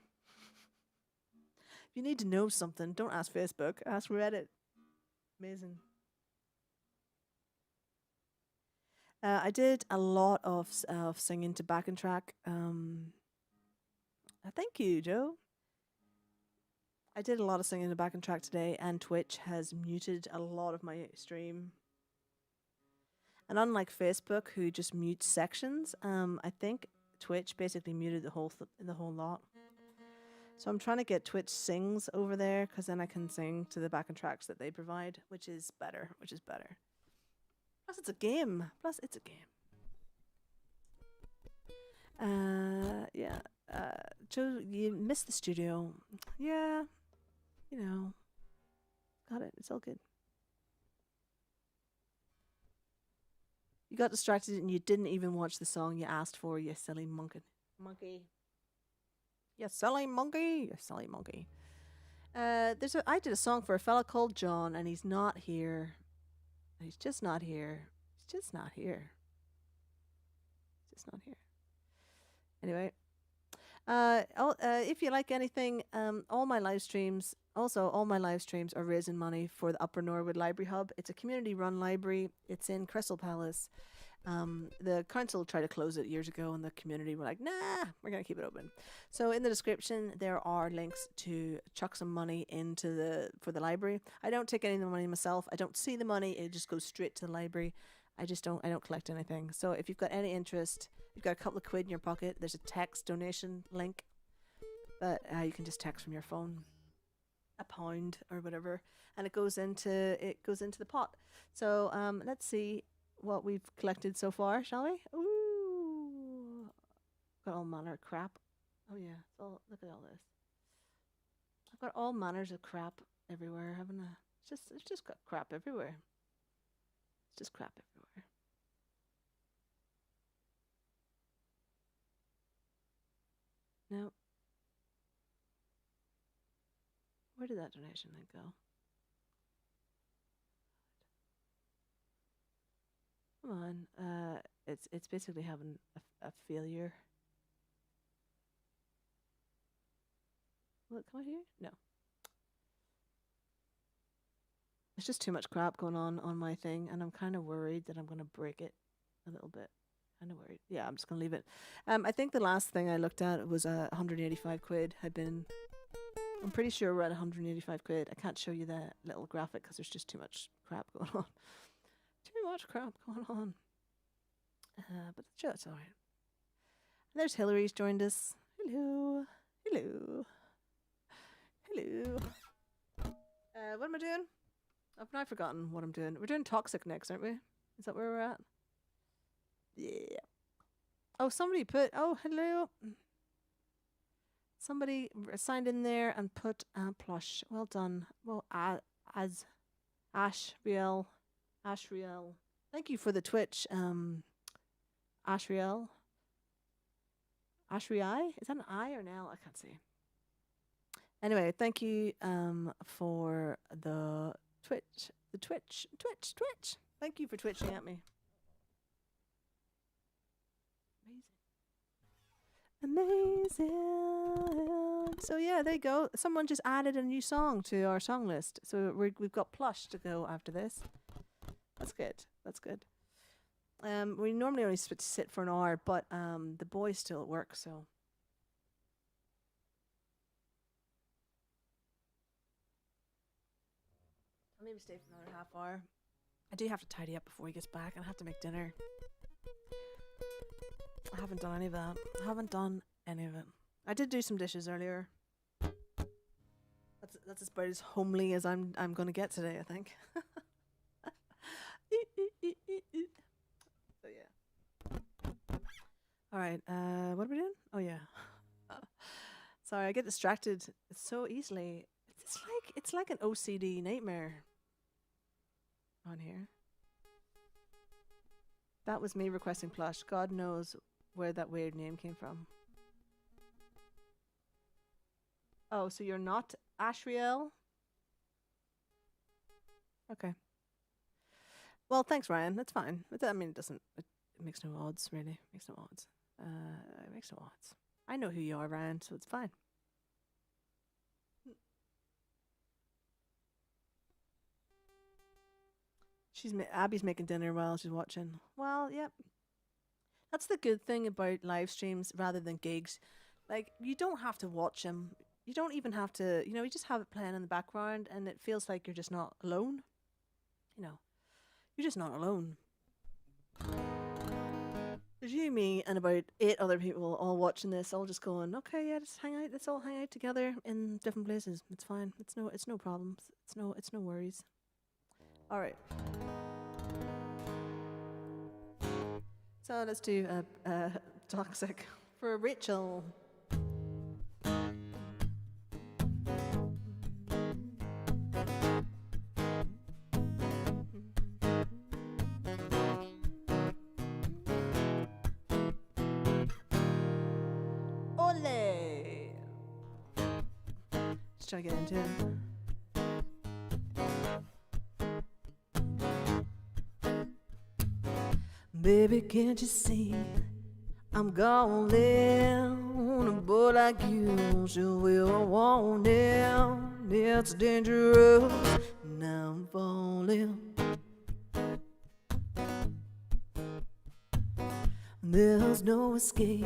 If you need to know something, don't ask Facebook, ask Reddit. Amazing. I did a lot of singing to backing track. Thank you, Joe. I did a lot of singing to backing track today, and Twitch has muted a lot of my stream. And unlike Facebook, who just mutes sections, I think Twitch basically muted the whole lot. So I'm trying to get Twitch sings over there, because then I can sing to the backing tracks that they provide, which is better. Plus it's a game. Yeah. Joe, you missed the studio. Yeah. Got it. It's all good. You got distracted and you didn't even watch the song you asked for, you silly monkey. You silly monkey. I did a song for a fella called John, and he's not here. He's just not here. Anyway, if you like anything, all my live streams are raising money for the Upper Norwood Library Hub. It's a community-run library. It's in Crystal Palace. The council tried to close it years ago, and the community were like, nah, we're going to keep it open. So in the description, there are links to chuck some money for the library. I don't take any of the money myself. I don't see the money. It just goes straight to the library. I don't collect anything. So if you've got any interest, you've got a couple of quid in your pocket, there's a text donation link that you can just text from your phone, £1 or whatever, and it goes into the pot. So let's see what we've collected so far, shall we? Ooh, got all manner of crap. Oh yeah, look at all this. I've got all manners of crap everywhere, haven't I? It's just got crap everywhere. It's just crap everywhere. No. Where did that donation then go? Come on. It's basically having a failure. Will it come out here? No. There's just too much crap going on my thing, and I'm kind of worried that I'm going to break it a little bit. Kind of worried. Yeah, I'm just going to leave it. I think the last thing I looked at was 185 quid had been... I'm pretty sure we're at 185 quid. I can't show you that little graphic because there's just too much crap going on. Too much crap going on. But it's all right. There's Hillary's joined us. Hello. Hello. Hello. What am I doing? I've now forgotten what I'm doing. We're doing Toxic next, aren't we? Is that where we're at? Yeah. Oh, somebody put... Oh, hello. Somebody signed in there and put plush. Well done. Well, as Ashriel. Ashriel. Thank you for the Twitch. Ashriel. Ashriel? Is that an I or an L? I can't see. Anyway, thank you for the Twitch. The Twitch. Thank you for twitching at me. Amazing. So yeah, there you go. Someone just added a new song to our song list. So we've got plush to go after this. That's good. That's good. We normally only sit for an hour, but the boys still at work, so. I'll maybe stay for another half hour. I do have to tidy up before he gets back, and I have to make dinner. I haven't done any of that. I haven't done any of it. I did do some dishes earlier. That's about as homely as I'm going to get today, I think. So yeah. All right. What are we doing? Oh yeah. Sorry, I get distracted so easily. It's like an OCD nightmare on here. That was me requesting plush. God knows where that weird name came from. Oh, so you're not Ashriel? Okay. Well, thanks, Ryan. That's fine. I mean, it makes no odds, really. It makes no odds. It makes no odds. I know who you are, Ryan, so it's fine. Abby's making dinner while she's watching. Well, yep. That's the good thing about live streams rather than gigs. Like, you don't have to watch them. You don't even have to, you just have it playing in the background and it feels like you're just not alone. You're just not alone. There's you, me, and about 8 other people all watching this, all just going, okay, yeah, just hang out. Let's all hang out together in different places. It's fine. It's no problems. It's no worries. All right. So let's do Toxic for Rachel. Ole! Let's try to get into it. Baby, can't you see I'm gonna live on a boat like you? Sure will want it. It's dangerous. Now I'm falling. There's no escape,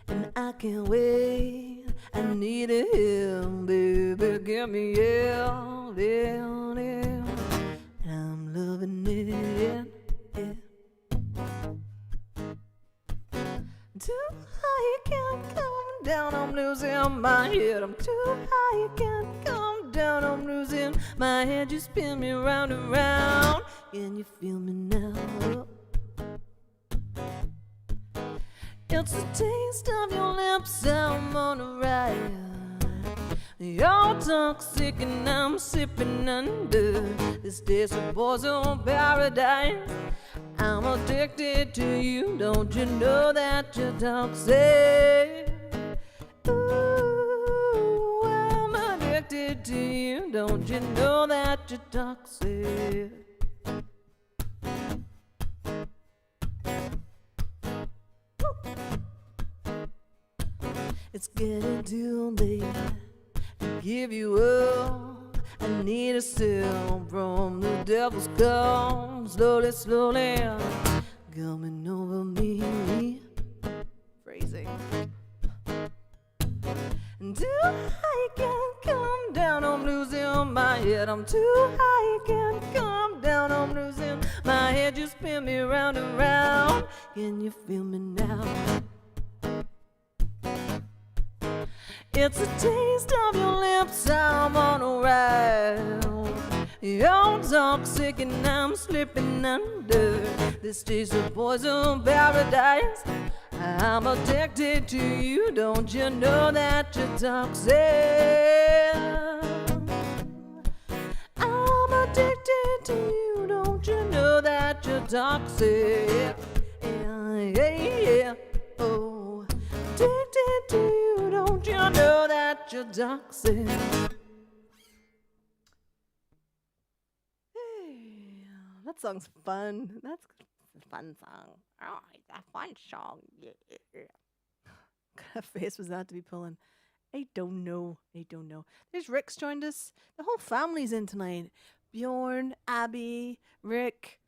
and I can't wait. I need a help, baby. Give me help, yeah. I'm loving it. Too high, you can't come down, I'm losing my head. I'm too high, you can't come down, I'm losing my head. You spin me round and round. Can you feel me now? It's the taste of your lips, I'm on a ride. You're toxic and I'm sipping under this taste of poison paradise. I'm addicted to you, don't you know that you're toxic? Ooh, I'm addicted addicted to you. Don't you know that you're toxic? It's getting too late to give you up. I need a still from the devil's come. Slowly, slowly coming over me. Phrasing. Too high, can't come down, I'm losing my head. I'm too high, can't come down, I'm losing my head. You spin me round and round. Can you feel me now? It's a taste of your lips, I'm on a ride. You're toxic and I'm slipping under this taste of poison paradise. I'm addicted to you, don't you know that you're toxic? I'm addicted to you, don't you know that you're toxic? Yeah. Oh, addicted to you, don't you know that you're toxic? Hey, that song's fun. That's a fun song. Oh, it's a fun song. Yeah. What kind of face was that to be pulling? I don't know. There's Rick's joined us. The whole family's in tonight. Bjorn, Abby, Rick,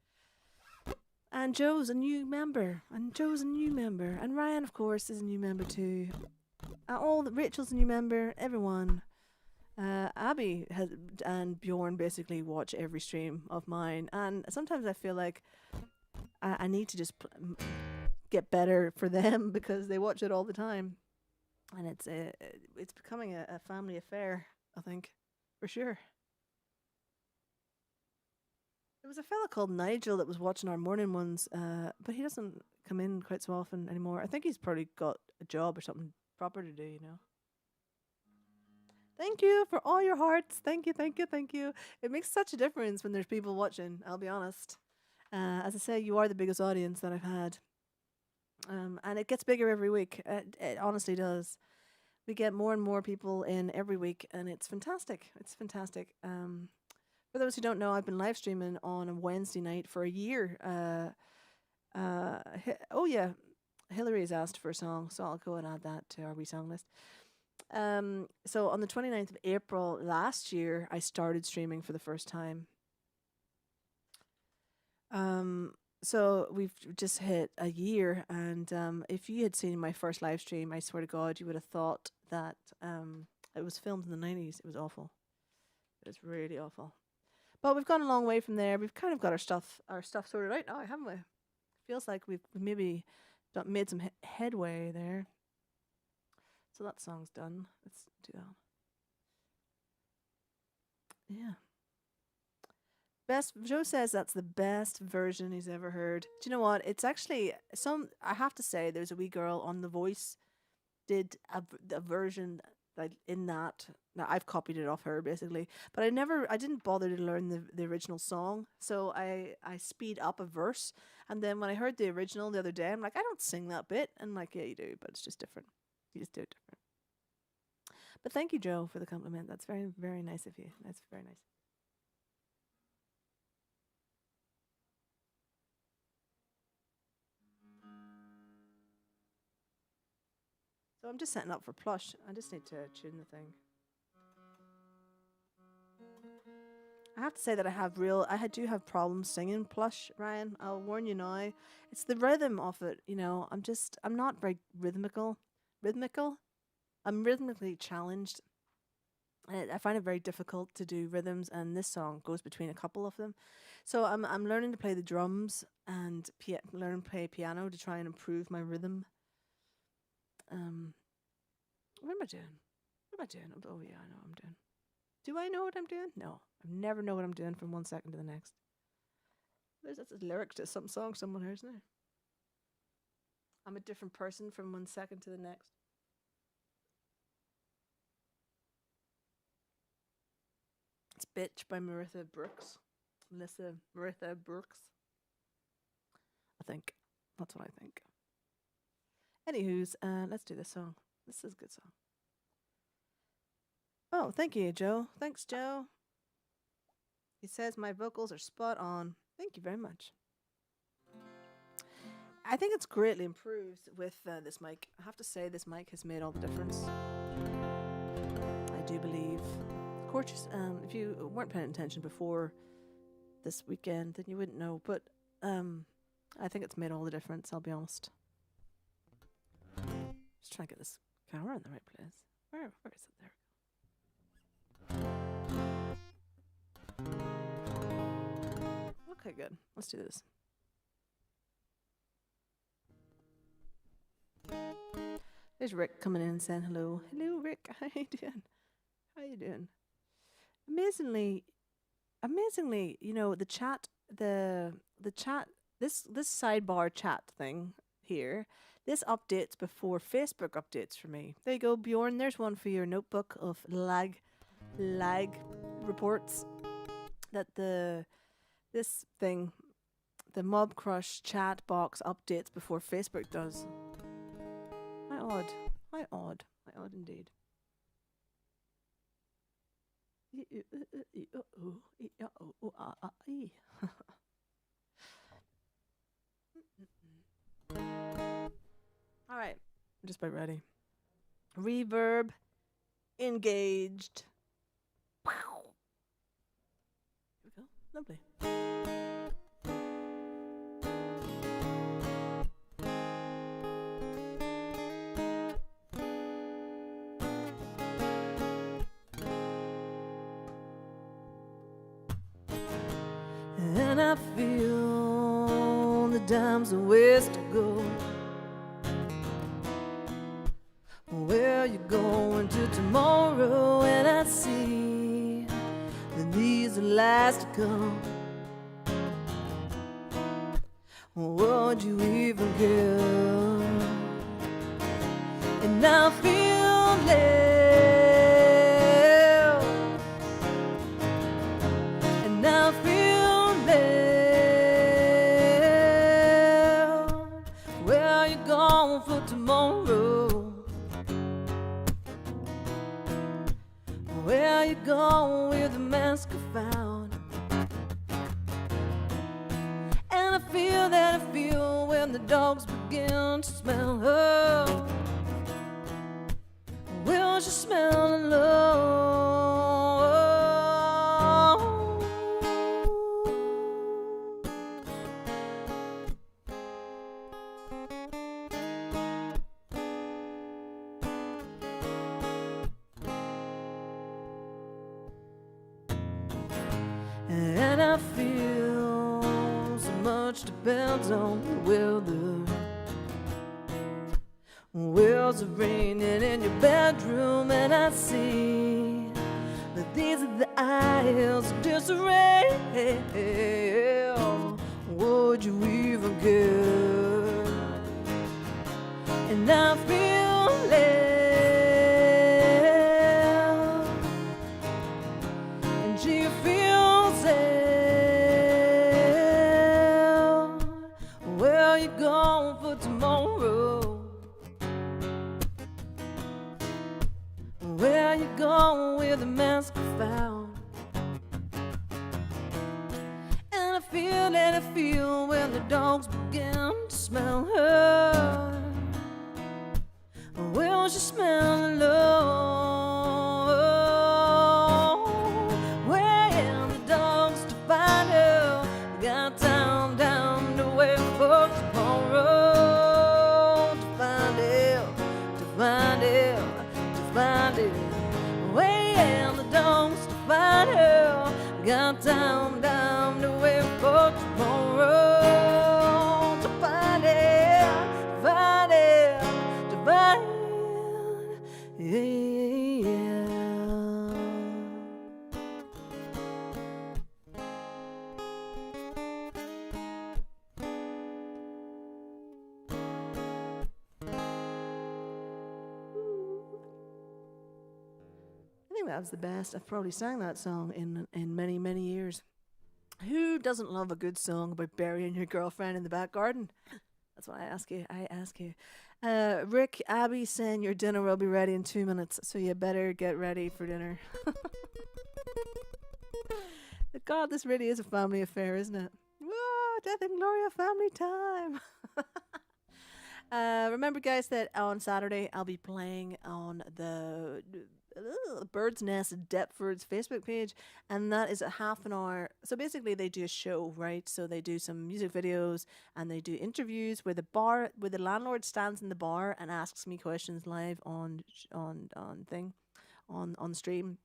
and Joe's a new member. And Ryan, of course, is a new member too. Rachel's a new member. Everyone. Abby and Bjorn basically watch every stream of mine, and sometimes I feel like I need to just get better for them because they watch it all the time, and it's becoming a family affair, I think, for sure. There was a fella called Nigel that was watching our morning ones, but he doesn't come in quite so often anymore. I think he's probably got a job or something proper to do, you know. Thank you for all your hearts. Thank you. It makes such a difference when there's people watching, I'll be honest. As I say, you are the biggest audience that I've had. And it gets bigger every week. It honestly does. We get more and more people in every week, and it's fantastic. For those who don't know, I've been live streaming on a Wednesday night for a year. Hillary has asked for a song, so I'll go and add that to our wee song list. So on the 29th of April last year, I started streaming for the first time. So we've just hit a year, and if you had seen my first live stream, I swear to God, you would have thought that it was filmed in the 90s. It was awful. It was really awful. But we've gone a long way from there. We've kind of got our stuff sorted out now, haven't we? Feels like we've maybe made some headway there. So that song's done. Let's do that. Yeah. Joe says that's the best version he's ever heard. Do you know what? It's actually I have to say, there's a wee girl on The Voice did a version like in that. Now I've copied it off her basically, but I didn't bother to learn the original song. So I speed up a verse, and then when I heard the original the other day, I'm like, I don't sing that bit. And like, yeah, you do, but it's just different. You just do it different. But thank you, Joe, for the compliment. That's very, very nice of you. That's very nice. So I'm just setting up for Plush. I just need to tune the thing. I have to say that I do have problems singing Plush, Ryan. I'll warn you now. It's the rhythm of it, you know. I'm not very rhythmical. I'm rhythmically challenged. I find it very difficult to do rhythms, and this song goes between a couple of them. So I'm learning to play the drums and learn to play piano to try and improve my rhythm. What am I doing? Oh yeah, I know what I'm doing. Do I know what I'm doing? No, I never know what I'm doing from one second to the next. That's a lyric to some song someone hears now. I'm a different person from one second to the next. It's Bitch by Maritha Brooks. Maritha Brooks. I think. That's what I think. Anywho's, let's do this song. This is a good song. Oh, thank you, Joe. Thanks, Joe. He says my vocals are spot on. Thank you very much. I think it's greatly improved with this mic. I have to say, this mic has made all the difference. I do believe. Of course, if you weren't paying attention before this weekend, then you wouldn't know. But I think it's made all the difference, I'll be honest. Just trying to get this camera in the right place. Where is it? There. Okay, good. Let's do this. There's Rick coming in and saying hello. Hello, Rick. How you doing? How you doing? Amazingly, you know, the chat, the chat, this sidebar chat thing here, this updates before Facebook updates for me. There you go, Bjorn. There's one for your notebook of lag reports that this thing, the Mob Crush chat box updates before Facebook does. How odd. How odd. How odd indeed. All right, I'm just about ready. Reverb engaged. Here we go. Lovely. And I feel the time's a ways to go. Where you going to tomorrow? And I see that these are last to come. Would you even care? And I feel left, and I feel left. Where you going for tomorrow? Where you going with the mask I found? And I feel that I feel when the dogs begin to smell her. Will she smell alone? And I feel so much depends on the weather. Wheels are raining in your bedroom, and I see that these are the aisles of disarray. Would you even care? And I feel left, and she feels it. Where you going for tomorrow? Where you going with the mask I found? And I feel that I feel when the dogs begin to smell her. Will she smell alone? Where the dogs to find her? Got time down to wait for tomorrow to find it, to find it, to find it. Where the dogs to find her? Got time down to wait for tomorrow to find it, find it, to find it. Yeah. I think that was the best. I've probably sang that song in many, many years. Who doesn't love a good song about burying your girlfriend in the back garden? That's what I ask you. Rick, Abby saying your dinner will be ready in 2 minutes, so you better get ready for dinner. God, this really is a family affair, isn't it? Whoa, Death and Gloria family time. Remember, guys, that on Saturday I'll be playing on the Bird's Nest Deptford's Facebook page, and that is a half an hour. So basically, they do a show, right? So they do some music videos and they do interviews where the landlord stands in the bar and asks me questions live on stream,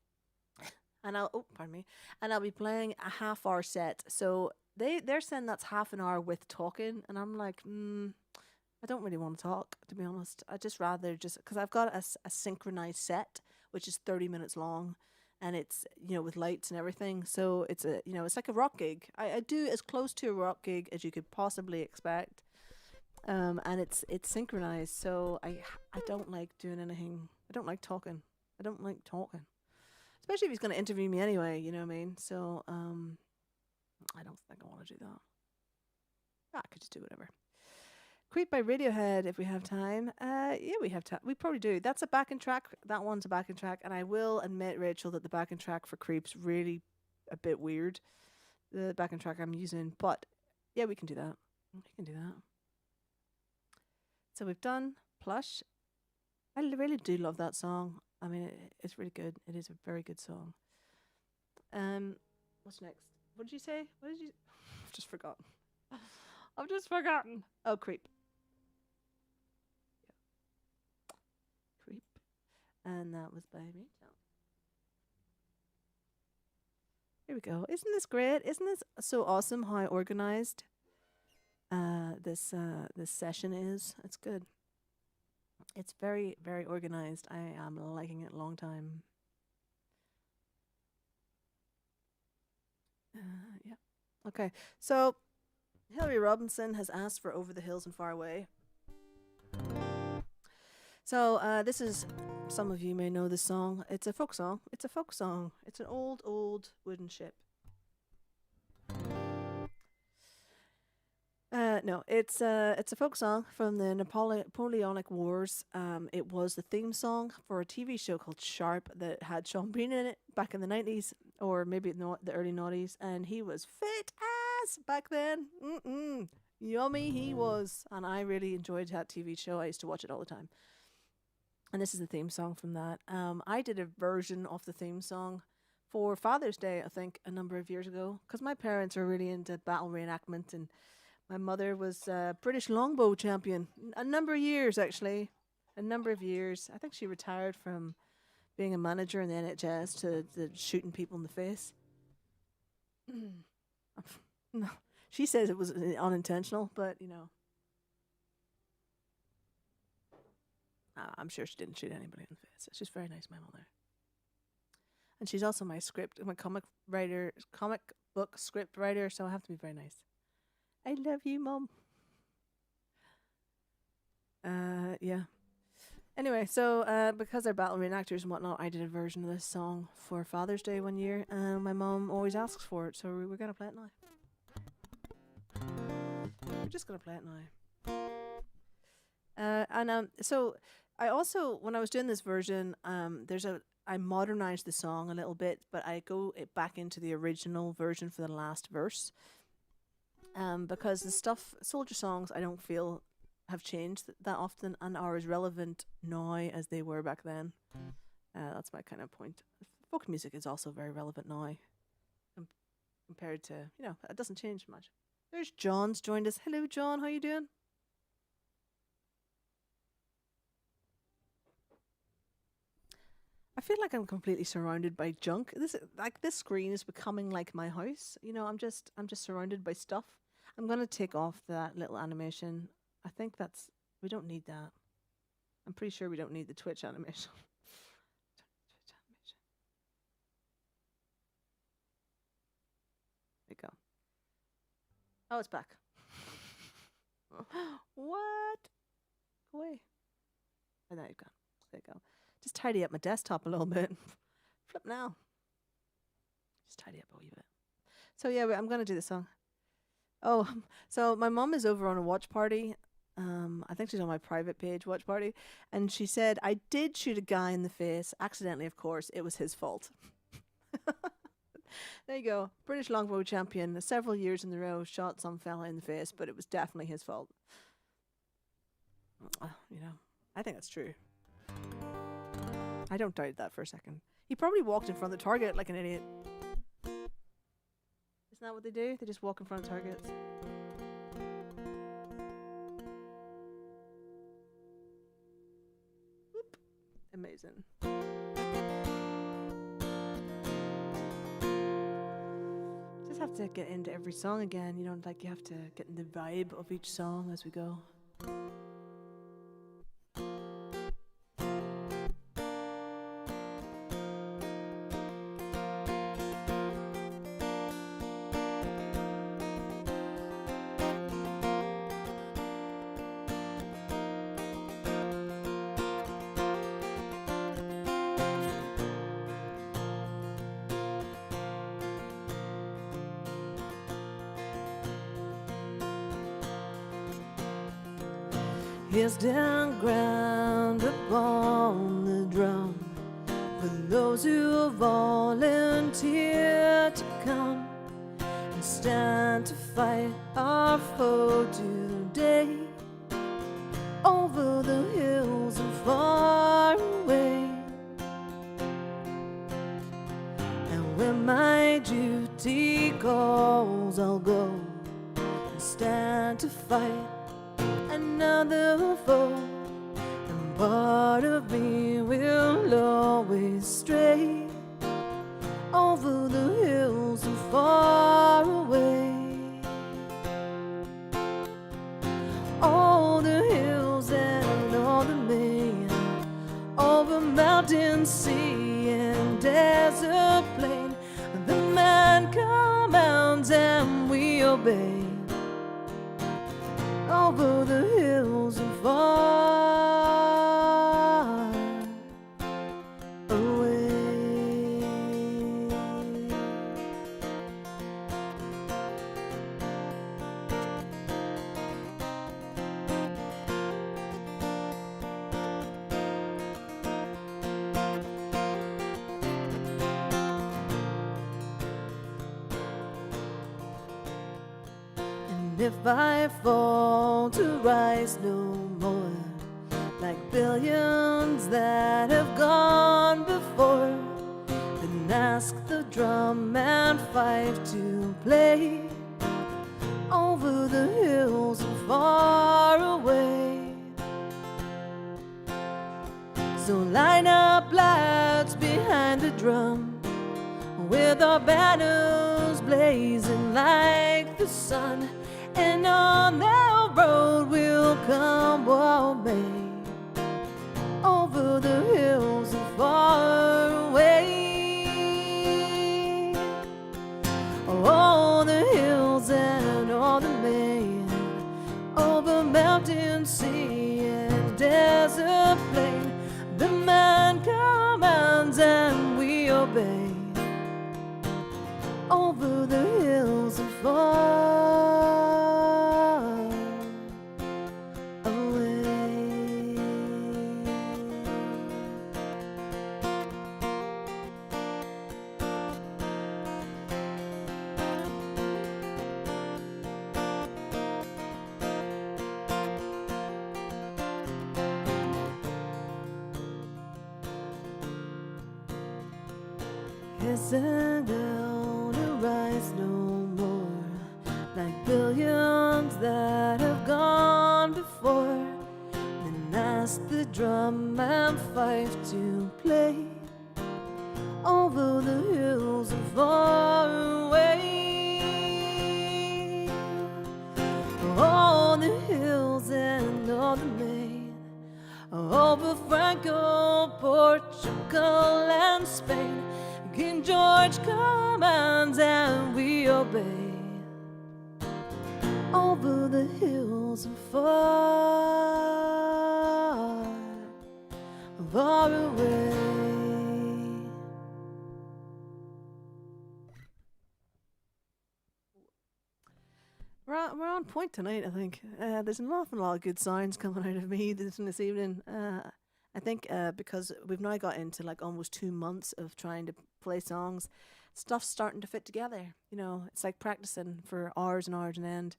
and pardon me, and I'll be playing a half hour set. So they're saying that's half an hour with talking, and I'm like, I don't really want to talk, to be honest. I just rather because I've got a synchronized set, which is 30 minutes long, and it's with lights and everything. So it's it's like a rock gig. I do as close to a rock gig as you could possibly expect, and it's synchronized. So I don't like doing anything. I don't like talking. I don't like talking, especially if he's going to interview me anyway. You know what I mean? So I don't think I want to do that. I could just do whatever. Creep by Radiohead if we have time. Yeah, we have time. We probably do. That's a backing track. That one's a backing track. And I will admit, Rachel, that the backing track for Creep's really a bit weird. The backing track I'm using. But yeah, we can do that. We can do that. So we've done Plush. I really do love that song. I mean, it's really good. It is a very good song. What's next? What did you say? What did you... I've just forgotten. I've just forgotten. Oh, Creep. Creep. And that was by Rachel. Here we go. Isn't this great? Isn't this so awesome how organized this session is? It's good. It's very, very organized. I am liking it a long time. Yeah. Okay. So Hillary Robinson has asked for Over the Hills and Far Away. So this is, some of you may know this song. It's a folk song. It's a folk song. It's an old, old wooden ship. No, it's a folk song from the Napoleonic Wars. It was the theme song for a TV show called Sharp that had Sean Bean in it back in the 90s, or maybe the early 90s, and he was fit ass back then. Yummy he was, and I really enjoyed that TV show. I used to watch it all the time. And this is the theme song from that. I did a version of the theme song for Father's Day, I think, a number of years ago, because my parents are really into battle reenactment, and my mother was a British longbow champion a number of years, actually. A number of years. I think she retired from being a manager in the NHS to shooting people in the face. No, she says it was unintentional, but I'm sure she didn't shoot anybody in the face. She's very nice, my mother. And she's also my comic book script writer, so I have to be very nice. I love you, Mum. Yeah. Anyway, so because they're battle reenactors and whatnot, I did a version of this song for Father's Day one year, and my mum always asks for it, so we're gonna play it now. We're just gonna play it now. So I also, when I was doing this version, I modernized the song a little bit, but I go back into the original version for the last verse. Because the soldier songs, I don't feel have changed that often and are as relevant now as they were back then. That's my kind of point. Folk music is also very relevant now, compared to, it doesn't change much. There's John's joined us. Hello, John. How you doing? I feel like I'm completely surrounded by junk. This screen is becoming like my house. I'm just surrounded by stuff. I'm gonna take off that little animation. I think we don't need that. I'm pretty sure we don't need the Twitch animation. There you go. Oh, it's back. What? Go away. Oh, there you go. There you go. Just tidy up my desktop a little bit. Flip now. Just tidy up a wee bit. So yeah, I'm gonna do the song. Oh, so my mum is over on a watch party I think she's on my private page, Watch Party, and she said, I did shoot a guy in the face, accidentally, of course. It was his fault. There you go. British longbow champion, several years in a row, shot some fella in the face, but it was definitely his fault. You know, I think that's true. I don't doubt that for a second. He probably walked in front of the target like an idiot. Isn't that what they do? They just walk in front of targets. Whoop. Amazing. Just have to get into every song again. You know, like you have to get in the vibe of each song as we go. Here's down ground upon the drum for those who volunteer to come and stand to fight our foe today over the hills and far away. And when my duty calls, I'll go and stand to fight another foe, and part of me will always stray over the hills and far away. All the hills and all the main, over mountain, sea, and desert plain, the man commands and we obey. Over the hills and far away. And if I fall to rise no more, like billions that have gone before, then ask the drum and fife to play over the hills and far away. So line up lads behind the drum, with our banners blazing like the sun, and on that road we'll come what may, over the hills and far away. All the hills and all the main, over mountain, sea, and desert plain, the man commands and we obey, over the hills and far isn't gonna rise no more, like billions that have gone before. Then ask the drum and fife to play over the hills and far away. All the hills and all the main, over Franco, Portugal, and Spain, King George commands and we obey, over the hills and far, far away. We're on point tonight, I think. There's an awful lot of good sounds coming out of me this evening. I think because we've now got into like almost 2 months of trying to play songs, stuff's starting to fit together. You know, it's like practicing for hours and hours and end.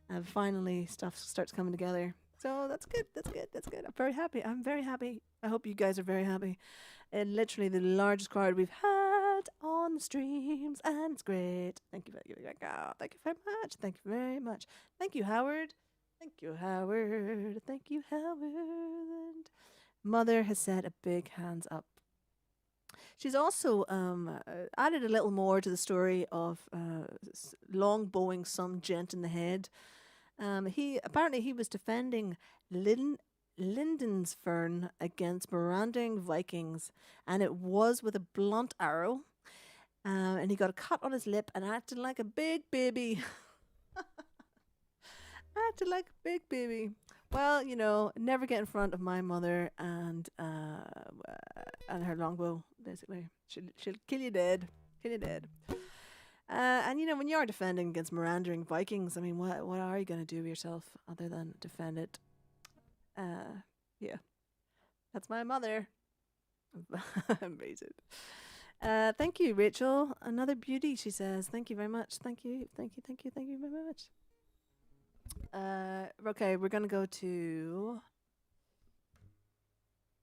And finally, stuff starts coming together. So that's good. That's good. That's good. I'm very happy. I'm very happy. I hope you guys are very happy. And literally the largest crowd we've had on the streams, and it's great. Thank you, thank you, thank you, thank you very much. Thank you very much. Thank you, Howard. Thank you, Howard. Thank you, Howard. Mother has said a big hands up. She's also added a little more to the story of longbowing some gent in the head. He was defending Lindensfern against Mirandering Vikings, and it was with a blunt arrow. And he got a cut on his lip and acted like a big baby. Acted like a big baby. Well, you know, never get in front of my mother and her longbow. Basically, she'll kill you dead. Kill you dead. And you know, when you are defending against Mirandering Vikings, I mean, what are you going to do with yourself other than defend it? Yeah, that's my mother. Amazing. Thank you, Rachel. Another beauty, she says. Thank you very much. Thank you. Thank you. Thank you. Thank you very much. Okay, we're gonna go to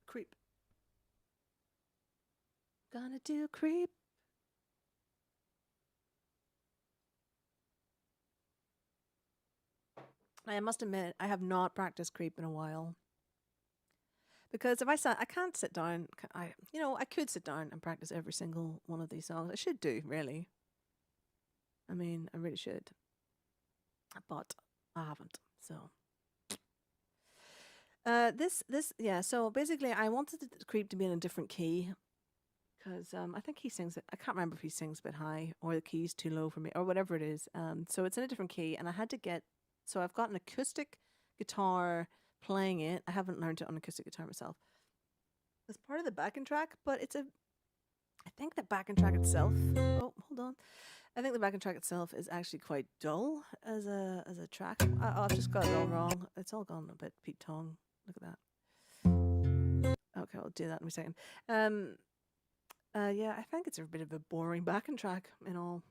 Creep. Gonna do Creep. I must admit, I have not practiced Creep in a while. Because if I can't sit down. I could sit down and practice every single one of these songs. I should do, really. I mean, I really should. But I haven't. So so basically I wanted the Creep to be in a different key because I think he sings it. I can't remember if he sings a bit high or the key's too low for me or whatever it is. So it's in a different key, and I had to so I've got an acoustic guitar playing it. I haven't learned it on acoustic guitar myself. It's part of the backing track, but I think the backing track itself. Oh, hold on. I think the backing track itself is actually quite dull as a track. I've just got it all wrong. It's all gone a bit Pete Tong. Look at that. Okay, I'll do that in a second. Yeah, I think it's a bit of a boring backing track in all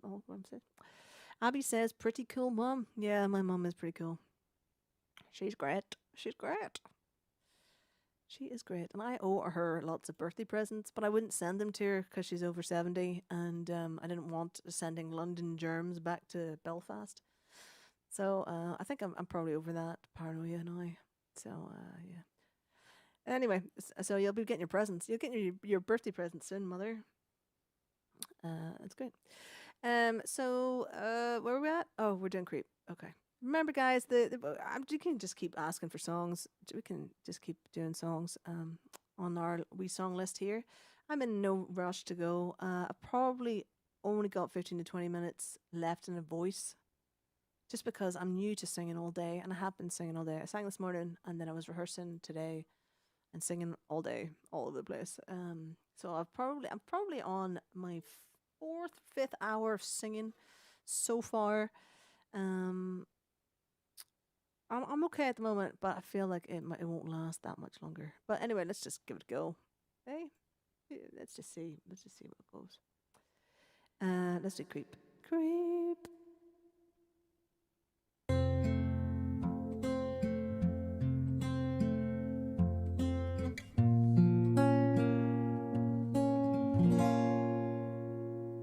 what I'm saying. Abby says, "Pretty cool, mom." Yeah, my mom is pretty cool. She's great. She's great. She is great, and I owe her lots of birthday presents, but I wouldn't send them to her because she's over 70, and I didn't want sending London germs back to Belfast. So I think I'm probably over that paranoia now. So yeah. Anyway, so you'll be getting your presents. You'll get your birthday presents soon, mother. That's great. So where are we at? Oh, we're doing Creep. Okay. Remember, guys, you can just keep asking for songs. We can just keep doing songs on our wee song list here. I'm in no rush to go. I probably only got 15 to 20 minutes left in a voice, just because I'm new to singing all day, and I have been singing all day. I sang this morning, and then I was rehearsing today, and singing all day, all over the place. So I'm probably on my fifth hour of singing so far. I'm okay at the moment, but I feel like it won't last that much longer. But anyway, let's just give it a go. Hey, let's just see what it goes. Let's do Creep. Creep.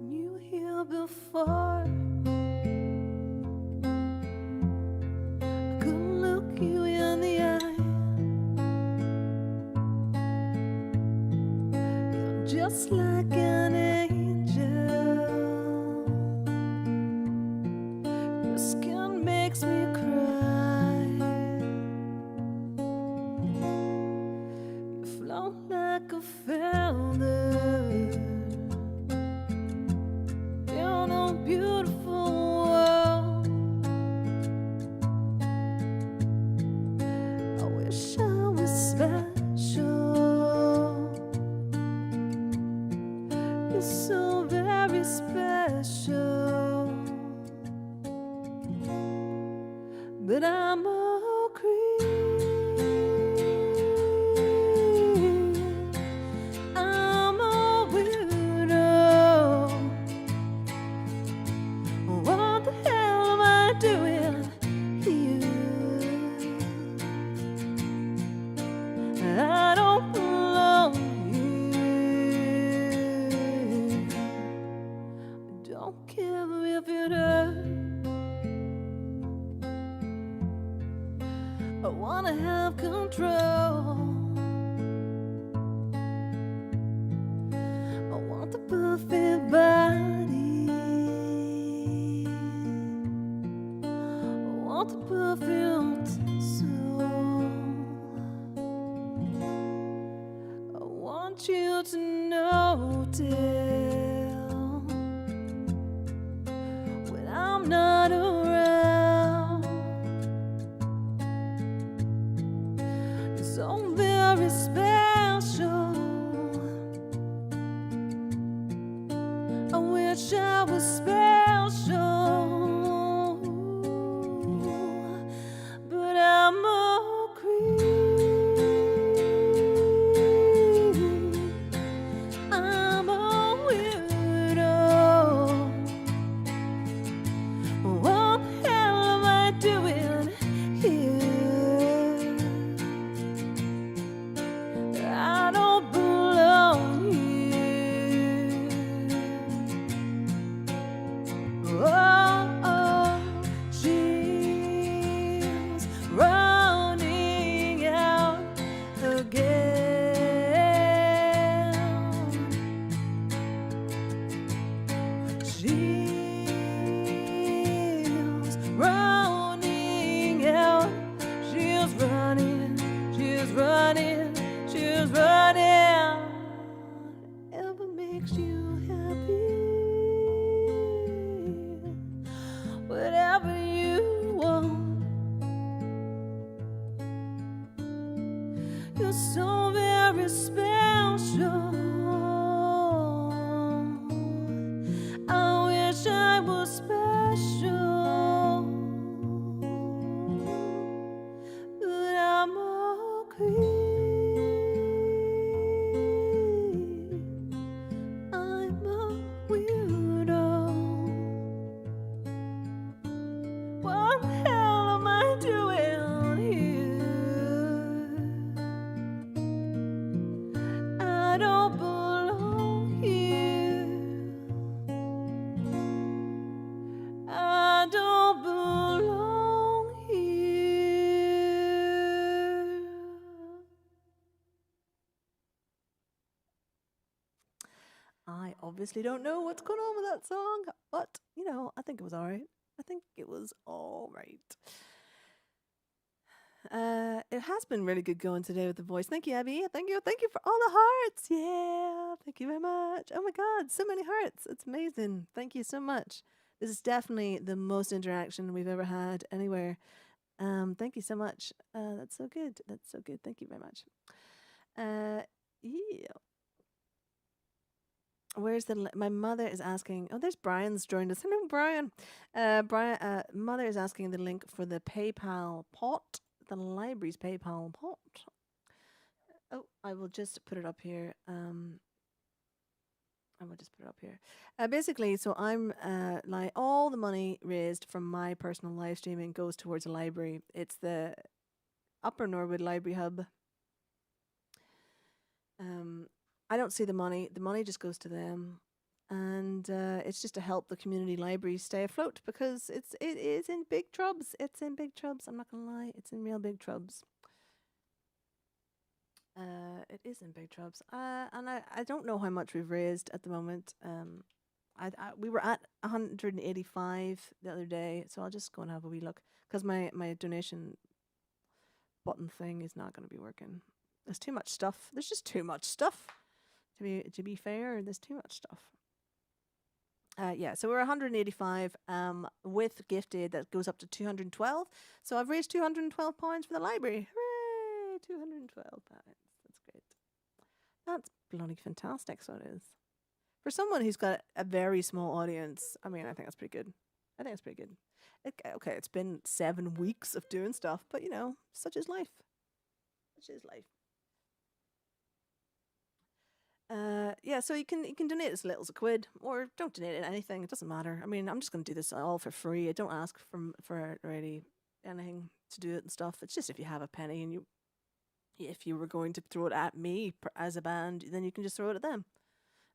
Knew you before. Just like an angel, your skin makes me cry. You float like a feather down on beautiful but I'm all green. I'm a widow. What the hell am I doing here? I don't belong here. Don't care if it hurts. I wanna have control. I want the perfect body. I want the perfect soul. I want you to notice when I'm not around. It's so very special. I wish I was special, but I'm all green. I'm a widow. What the hell am I doing here? I don't belong here. Oh, she's running out again. She's running out. She's running. She's running. She's running. Ever makes you happy. Whatever you want. You're so very special. I wish I was special, but I'm all green. I'm a weirdo. What the hell am I doing here? I don't belong here. I don't belong here. I obviously don't know what's going on with that song, but, you know, I think it was all right. I think it was all right. It has been really good going today with the voice. Thank you, Abby. Thank you for all the hearts. Yeah, thank you very much. Oh my God, so many hearts. It's amazing. Thank you so much. This is definitely the most interaction we've ever had anywhere. Thank you so much. That's so good. That's so good. Thank you very much. Yeah. Where's my mother is asking? Oh, there's Brian's joined us. Hello, Brian. Brian. Mother is asking the link for the PayPal pot, the library's PayPal pot. Oh, I will just put it up here. I will just put it up here. Basically, so I'm like all the money raised from my personal live streaming goes towards a library. It's the Upper Norwood Library Hub. I don't see the money. The money just goes to them, and it's just to help the community libraries stay afloat because it is in big troubles. It's in big troubles. I'm not gonna lie. It's in real big troubles. It is in big troubles. And I don't know how much we've raised at the moment. We were at 185 the other day, so I'll just go and have a wee look because my donation button thing is not going to be working. There's too much stuff. There's just too much stuff. To be fair, there's too much stuff. Yeah, so we're 185 with gifted that goes up to 212. So I've raised £212 for the library. Hooray! £212. That's great. That's bloody fantastic. So it is. For someone who's got a very small audience, I mean, I think that's pretty good. I think it's pretty good. Okay, it's been 7 weeks of doing stuff, but such is life. Such is life. Yeah, so you can donate as little as £1, or don't donate anything. It doesn't matter. I mean, I'm just going to do this all for free. I don't ask for really anything to do it and stuff. It's just if you have a penny and if you were going to throw it at me as a band, then you can just throw it at them.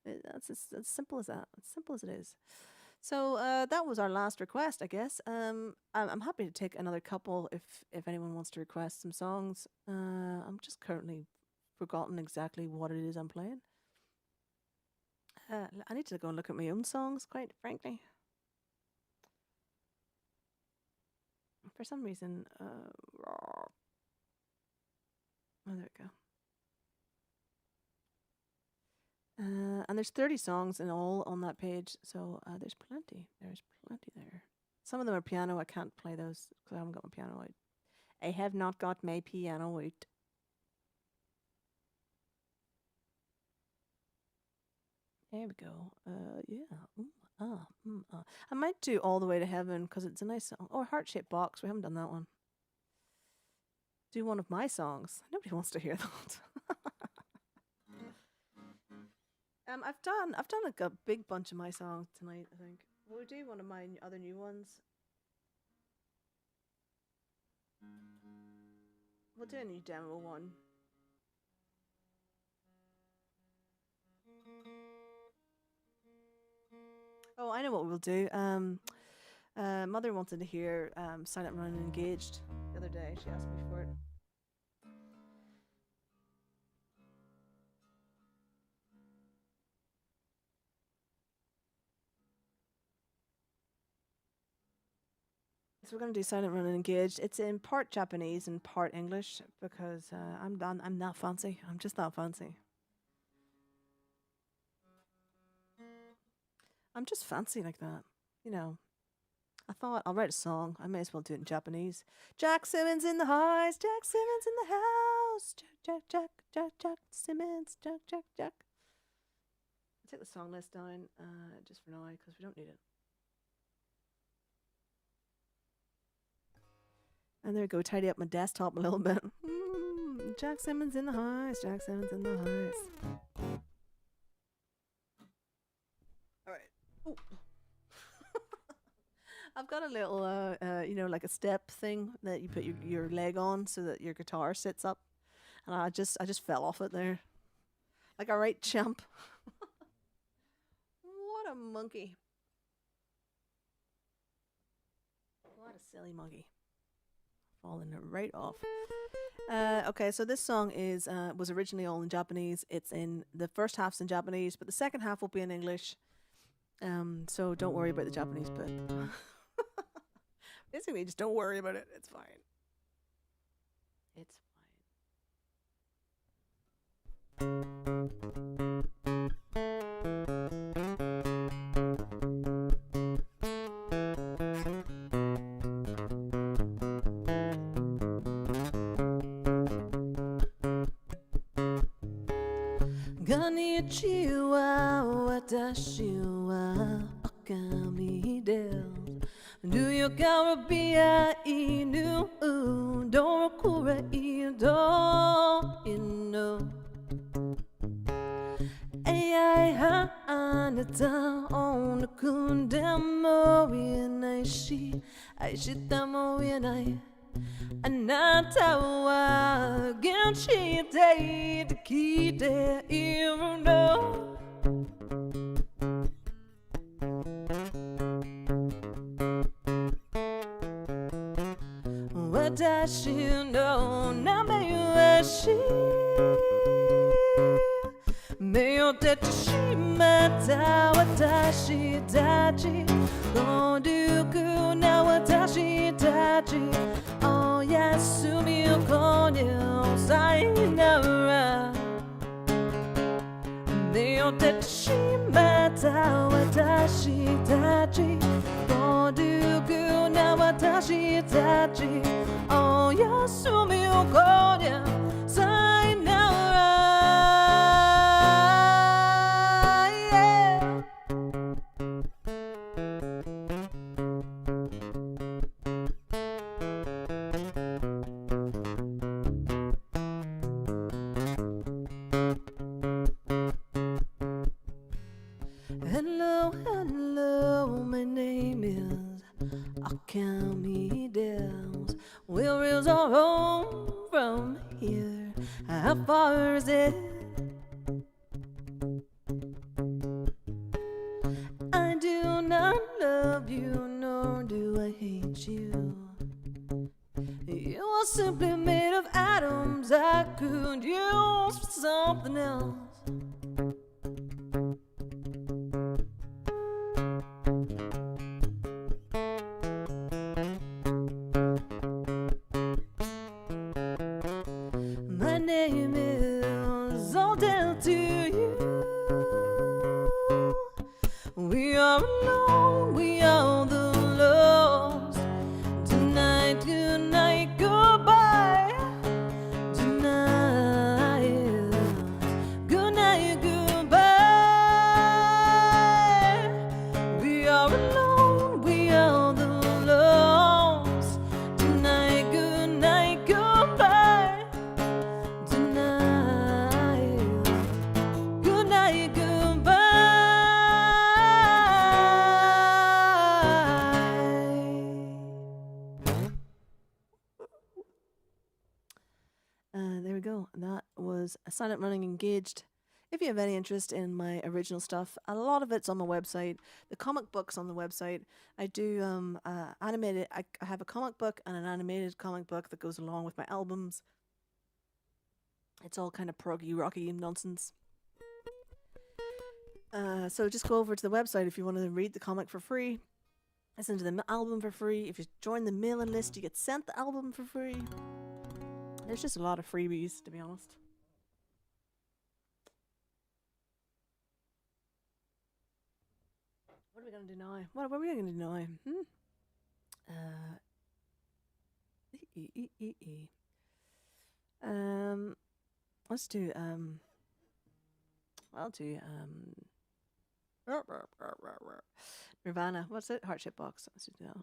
That's as simple as that. As simple as it is. So that was our last request, I guess. I'm happy to take another couple if anyone wants to request some songs. I'm just currently forgotten exactly what it is I'm playing. I need to go and look at my own songs, quite frankly. For some reason, oh, there we go. And there's 30 songs in all on that page, so there's plenty. There's plenty there. Some of them are piano. I can't play those because I haven't got my piano out. I have not got my piano out. There we go. Yeah. I might do All the Way to Heaven because it's a nice song. Or Heart-Shaped Box. We haven't done that one. Do one of my songs. Nobody wants to hear that. I've done like a big bunch of my songs tonight, I think. We'll do one of my other new ones. We'll do a new demo one. Oh, I know what we'll do. Mother wanted to hear Silent Run Engaged the other day. She asked me for it. So we're going to do Silent Run Engaged. It's in part Japanese and part English because I'm that fancy. I'm just that fancy. I'm just fancy like that. I thought I'll write a song. I may as well do it in Japanese. Jack Simmons in the house. Jack Simmons in the house. Jack Simmons. Jack. I'll take the song list down just for now because we don't need it. And there we go. Tidy up my desktop a little bit. Jack Simmons in the house. Jack Simmons in the house. All right. Oh. I've got a little, like a step thing that you put your leg on so that your guitar sits up, and I just fell off it there, like a right chump. What a monkey! What a silly monkey! Falling right off. Okay, so this song was originally all in Japanese. It's in the first half's in Japanese, but the second half will be in English. So don't worry about the Japanese bit. Basically, just don't worry about it. It's fine. It's Konnichiwa, watashi wa Okami desu. Do you caribbean inu don't kura don't you know? Ai ha anata on kundamo inaishi aishitamo inai anata wa genshite kite iruno. Watashi no namayoshi Meyo techi mata watashi tachi Konduku na watashi tachi Oh yasumi konyo sayonara Meyo techi mata watashi tachi Konduku na watashi tachi Oh yasumi konyo sayonara. count me down. Wheels are home from here. How far is it? I do not love you, nor do I hate you. You are simply made of atoms I could use for something else. My name is all down to you. We are alone, we are the lost. Tonight, good night, goodbye. Tonight, good night, goodbye. We are alone, we are the lost. Tonight, good night, goodbye. Tonight, good night, goodbye. There we go. That was Silent Running Engaged. If you have any interest in my original stuff, a lot of it's on my website. The comic books on the website. I do animated. I have a comic book and an animated comic book that goes along with my albums. It's all kind of proggy, rocky nonsense. So just go over to the website if you want to read the comic for free. Listen to the album for free. If you join the mailing list, you get sent the album for free. There's just a lot of freebies, to be honest. What are we going to do now? What are we going to do now? Let's do, I'll do, Nirvana. What's it? Heart Shape Box. Let's do that.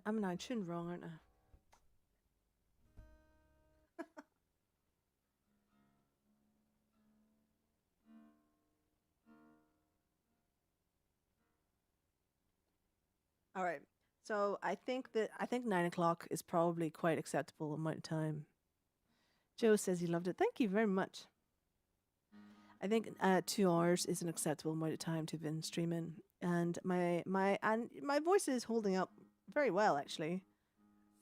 I'm now tuned wrong, aren't I? All right. So I think 9 o'clock is probably quite acceptable amount of time. Joe says he loved it. Thank you very much. I think 2 hours is an acceptable amount of time to have been streaming, and my voice is holding up very well, actually.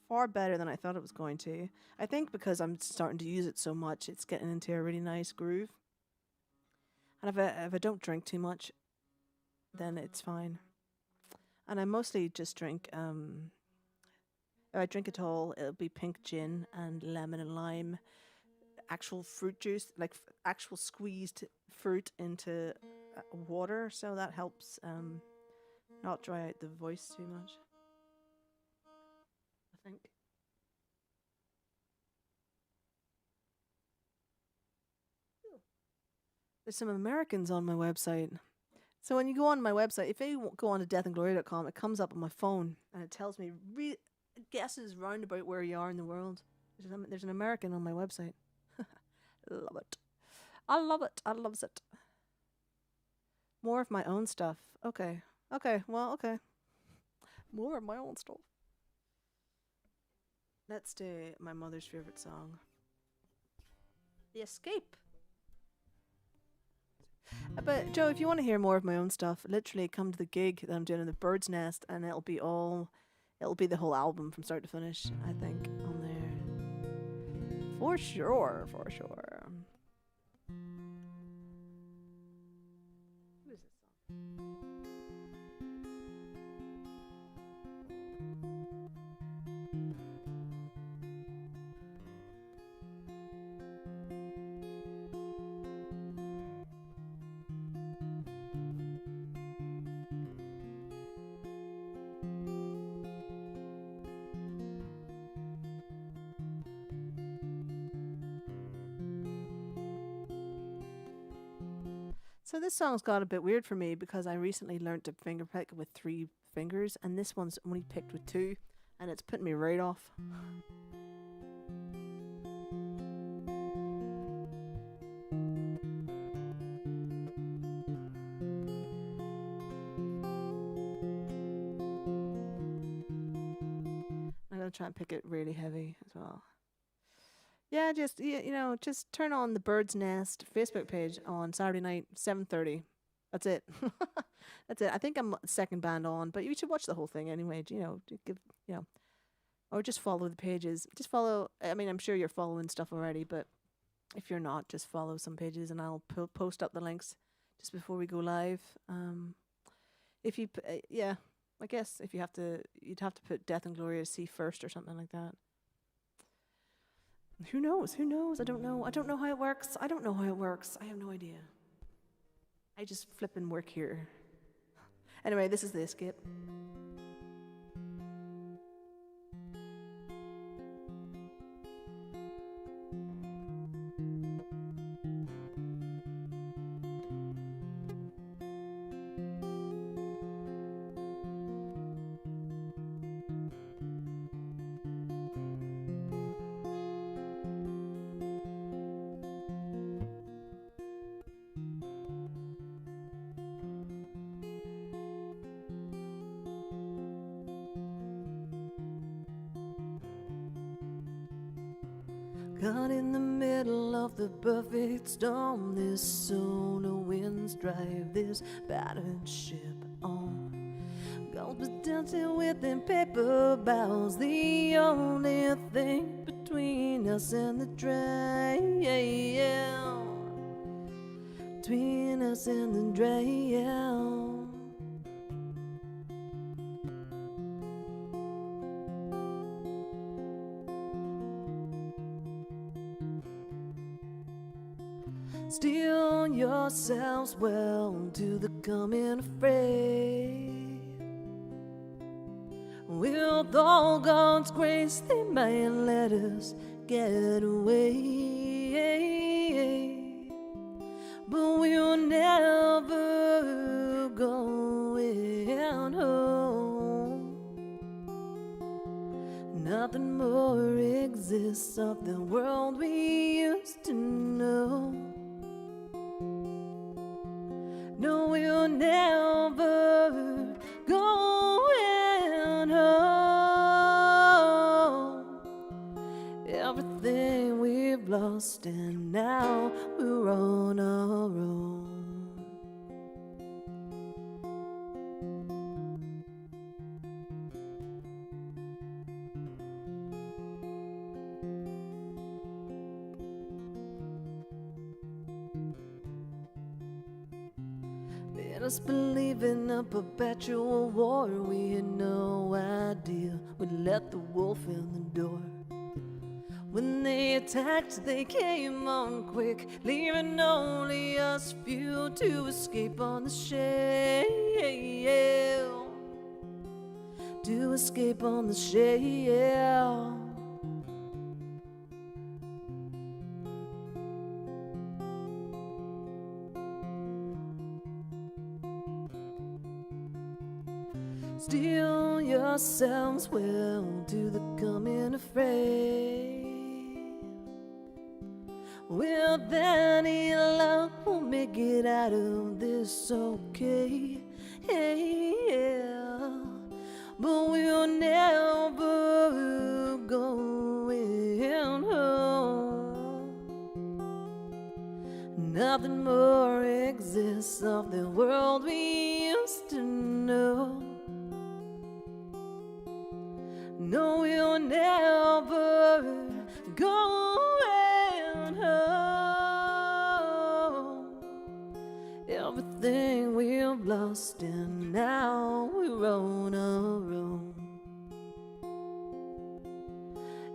Far better than I thought it was going to. I think because I'm starting to use it so much, it's getting into a really nice groove. And if I don't drink too much, then it's fine. And I mostly just drink, if I drink at all, it'll be pink gin and lemon and lime. Actual fruit juice, like actual squeezed fruit into water, so that helps not dry out the voice too much. I think. There's some Americans on my website. So when you go on my website, if you go on to deathandgloria.com, it comes up on my phone and it tells me guesses round about where you are in the world. There's an American on my website. Love it. I love it. I loves it. More of my own stuff. Okay. Okay. Well, okay. More of my own stuff. Let's do my mother's favorite song. The Escape. But Joe, if you want to hear more of my own stuff, literally come to the gig that I'm doing in the Bird's Nest, and it'll be the whole album from start to finish, I think, on there. For sure, for sure. What is this song? So this song's got a bit weird for me because I recently learned to finger pick with 3 fingers, and this one's only picked with 2, and it's putting me right off. to try and pick it really heavy as well. Yeah, just just turn on the Bird's Nest Facebook page on Saturday night, 7:30. That's it. That's it. I think I'm second band on, but you should watch the whole thing anyway. Give you know, or just follow the pages. Just follow. I mean, I'm sure you're following stuff already, but if you're not, just follow some pages, and I'll post up the links just before we go live. If you, yeah, I guess if you'd have to put Death and Gloria C first or something like that. Who knows? Who knows? I don't know. I don't know how it works. I don't know how it works. I have no idea. I just flip and work here. Anyway, this is The Escape. Caught in the middle of the perfect storm, this solar winds drive this battered ship on. Gulls dancing within paper boughs, the only thing between us and the train. Between us and the train. Steel yourselves well to the coming fray. With all God's grace, they might let us get away, but we'll never go home. Nothing more exists of the world we used to know. No, we'll never go home. Everything we've lost, and now we're on our own. Made us believe in a perpetual war. We had no idea we'd let the wolf in the door. When they attacked, they came on quick, leaving only us few to escape on the shale. To escape on the shale. Steel yourselves well to the coming fray. With any luck, we'll make it out of this okay. Hey, yeah. But we'll never go home. Nothing more exists of the world we used to know. No, we'll never go home. Everything we've lost, and now we're on our own.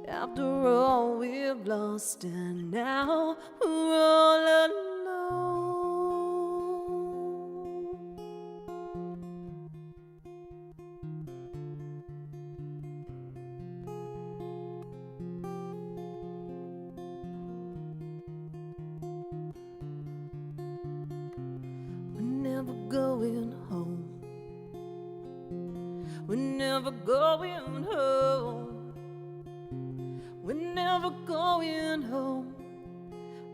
After all we've lost, and now we're all alone. Never going home. We're never going home. We're never going home.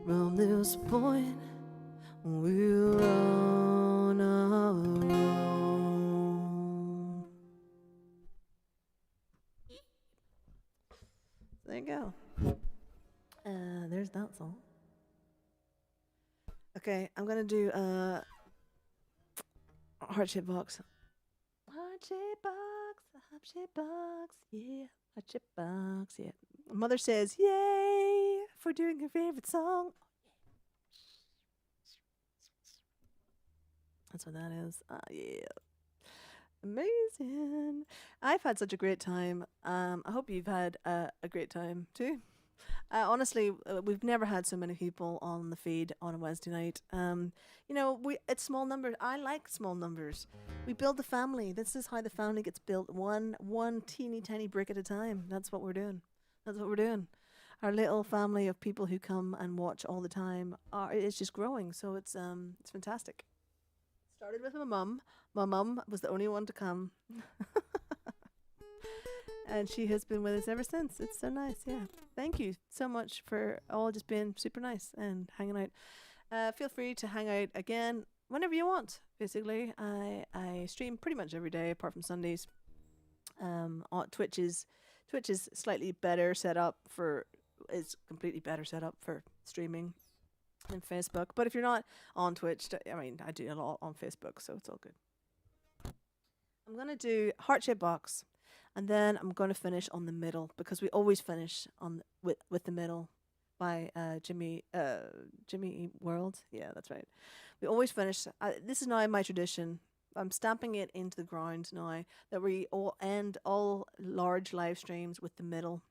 From this point, we're on our own. There you go. There's that song. Okay, I'm gonna do heart-shaped box. Heart-shaped box, heart-shaped box, yeah. Heart-shaped box, yeah. Mother says, "Yay for doing your favorite song." That's what that is. Yeah. Amazing. I've had such a great time. I hope you've had a great time too. Honestly, we've never had so many people on the feed on a Wednesday night. It's small numbers. I like small numbers. We build the family. This is how the family gets built, one teeny tiny brick at a time. That's what we're doing. That's what we're doing. Our little family of people who come and watch all the time it's just growing. So it's fantastic. Started with my mum. My mum was the only one to come. And she has been with us ever since. It's so nice, yeah. Thank you so much for all just being super nice and hanging out. Feel free to hang out again whenever you want, basically. I stream pretty much every day apart from Sundays. On Twitch is slightly better set up is completely better set up for streaming than Facebook. But if you're not on Twitch, I do a lot on Facebook, so it's all good. I'm going to do heart-shaped box. And then I'm going to finish on the middle because we always finish with the middle by Jimmy World. Yeah, that's right. We always finish. This is now my tradition. I'm stamping it into the ground now that we all end all large live streams with the middle,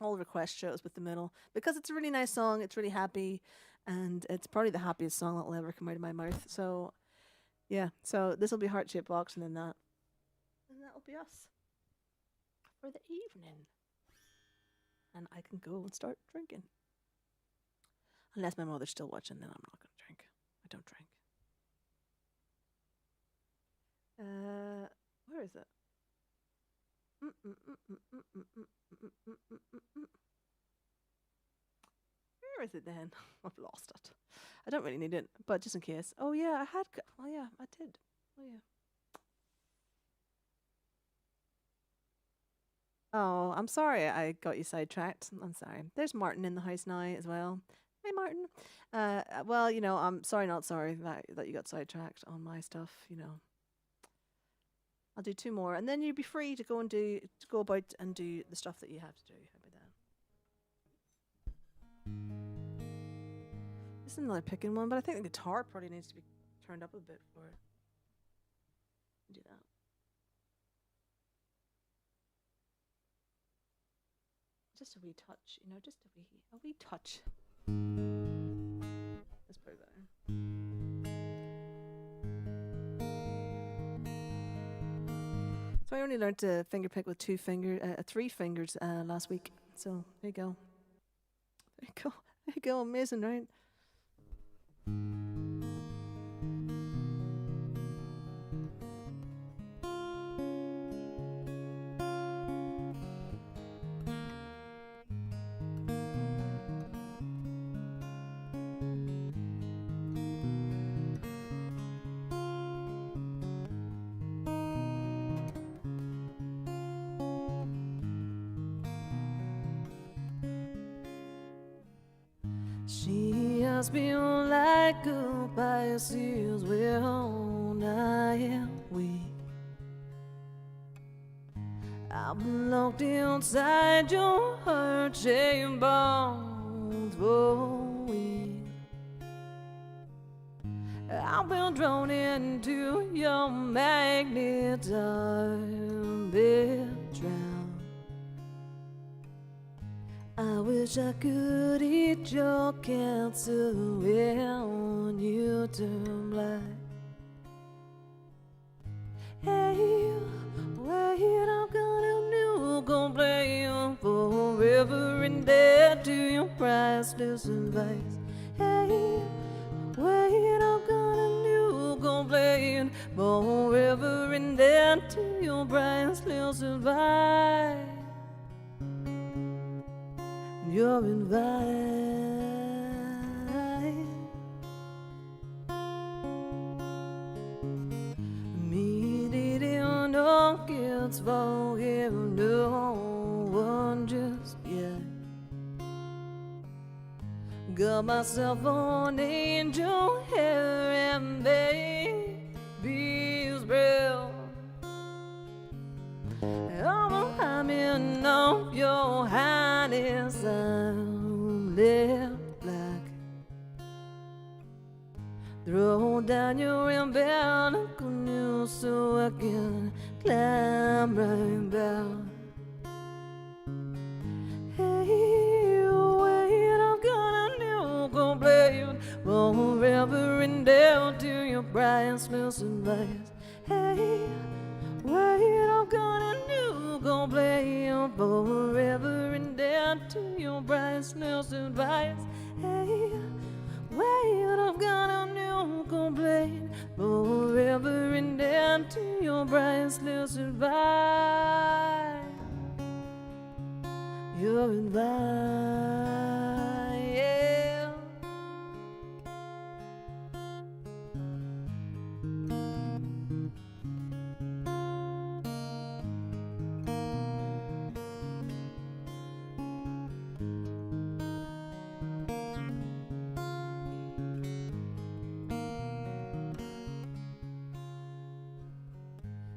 all request shows with the middle because it's a really nice song. It's really happy, and it's probably the happiest song that will ever come out of my mouth. So, yeah. So this will be heart-shaped box, and then that'll be us for the evening. And I can go and start drinking. Unless my mother's still watching, then I'm not going to drink. I don't drink. Where is it? Where is it then? I've lost it. I don't really need it, but just in case. Oh yeah, I had. Oh yeah, I did. Oh yeah. Oh, I'm sorry I got you sidetracked. I'm sorry. There's Martin in the house now as well. Hi, Martin. Well, I'm sorry, not sorry that you got sidetracked on my stuff. I'll do 2 more, and then you'll be free to go about and do the stuff that you have to do. How about that? This is another picking one, but I think the guitar probably needs to be turned up a bit for it. Do that. Just a wee touch, just a wee touch. That's probably better. So I only learned to finger pick with 3 fingers last week. So there you go. There you go. Amazing, right? She has been like goodbye seals when I am weak. I've been locked inside your heart-shaped bones for weeks. I've been drawn into your magnet, I've been drowned. I wish I could eat your cancer when you turn black. Hey, wait, I've got a new complaint forever and dead to your priceless advice. Hey, wait, I've got a new complaint forever and dead to your priceless advice. You're invited. Meet in no gets forgiven, no one just yet. got myself on angel hair and baby's breath. I'm climbing off your highness, I'm left black. Throw down your umbilical noose so I can climb right back. Hey, wait, I've got a new complaint forever and down to your bright smells advice. Hey, wait, I've got a new complaint forever and down to your bright smells advice. Hey, wait, I've got a new complaint forever and down to your bright smells advice. Your advice, yeah.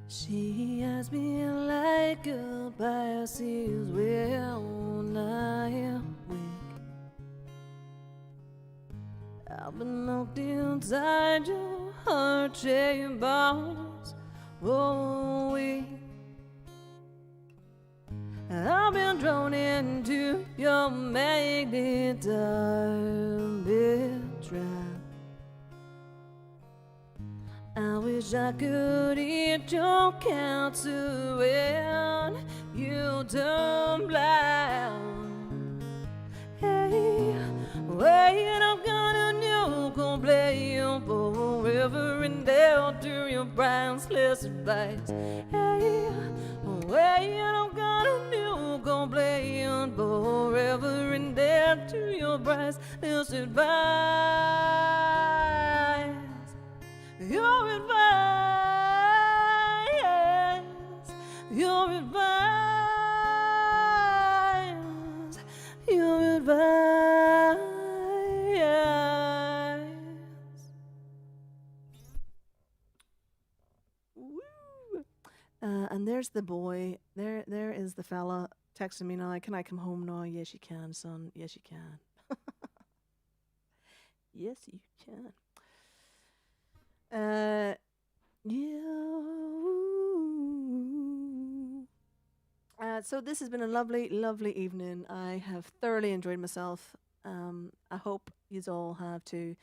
She has been like a Pisces when I am weak. I've been locked inside your heart chambers for a week. I've been drawn into your magnet, I've been trapped. I wish I could eat your counsel when you turn blind. Hey, wait, I've got a new complaint forever and down to your priceless advice. Hey, wait, I've got a new complaint forever and down to your priceless advice. Your advice, your advice, your advice. Woo. And there's the boy. There is the fella texting me now. Can I come home now? Yes, you can, son. Yes, you can. Yes, you can. So this has been a lovely, lovely evening. I have thoroughly enjoyed myself. I hope you all have too.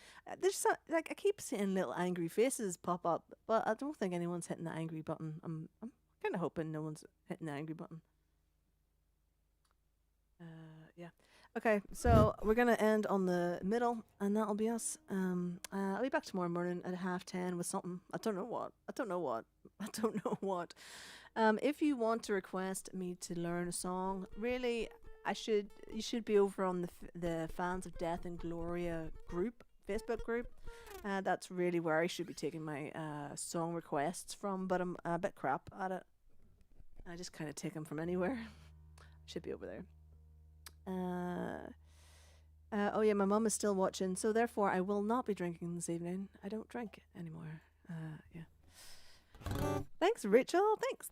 Like I keep seeing little angry faces pop up, but I don't think anyone's hitting the angry button. I'm kind of hoping no one's hitting the angry button. Yeah. Okay, so we're gonna end on the middle, and that'll be us. I'll be back tomorrow morning at 10:30 with something. I don't know what. I don't know what. I don't know what. If you want to request me to learn a song, really, you should be over on the Fans of Death and Gloria group, Facebook group. That's really where I should be taking my song requests from, but I'm a bit crap at it. I just kind of take them from anywhere. Should be over there. Oh yeah, my mum is still watching, so therefore I will not be drinking this evening. I don't drink anymore. Yeah. Thanks, Rachel. Thanks.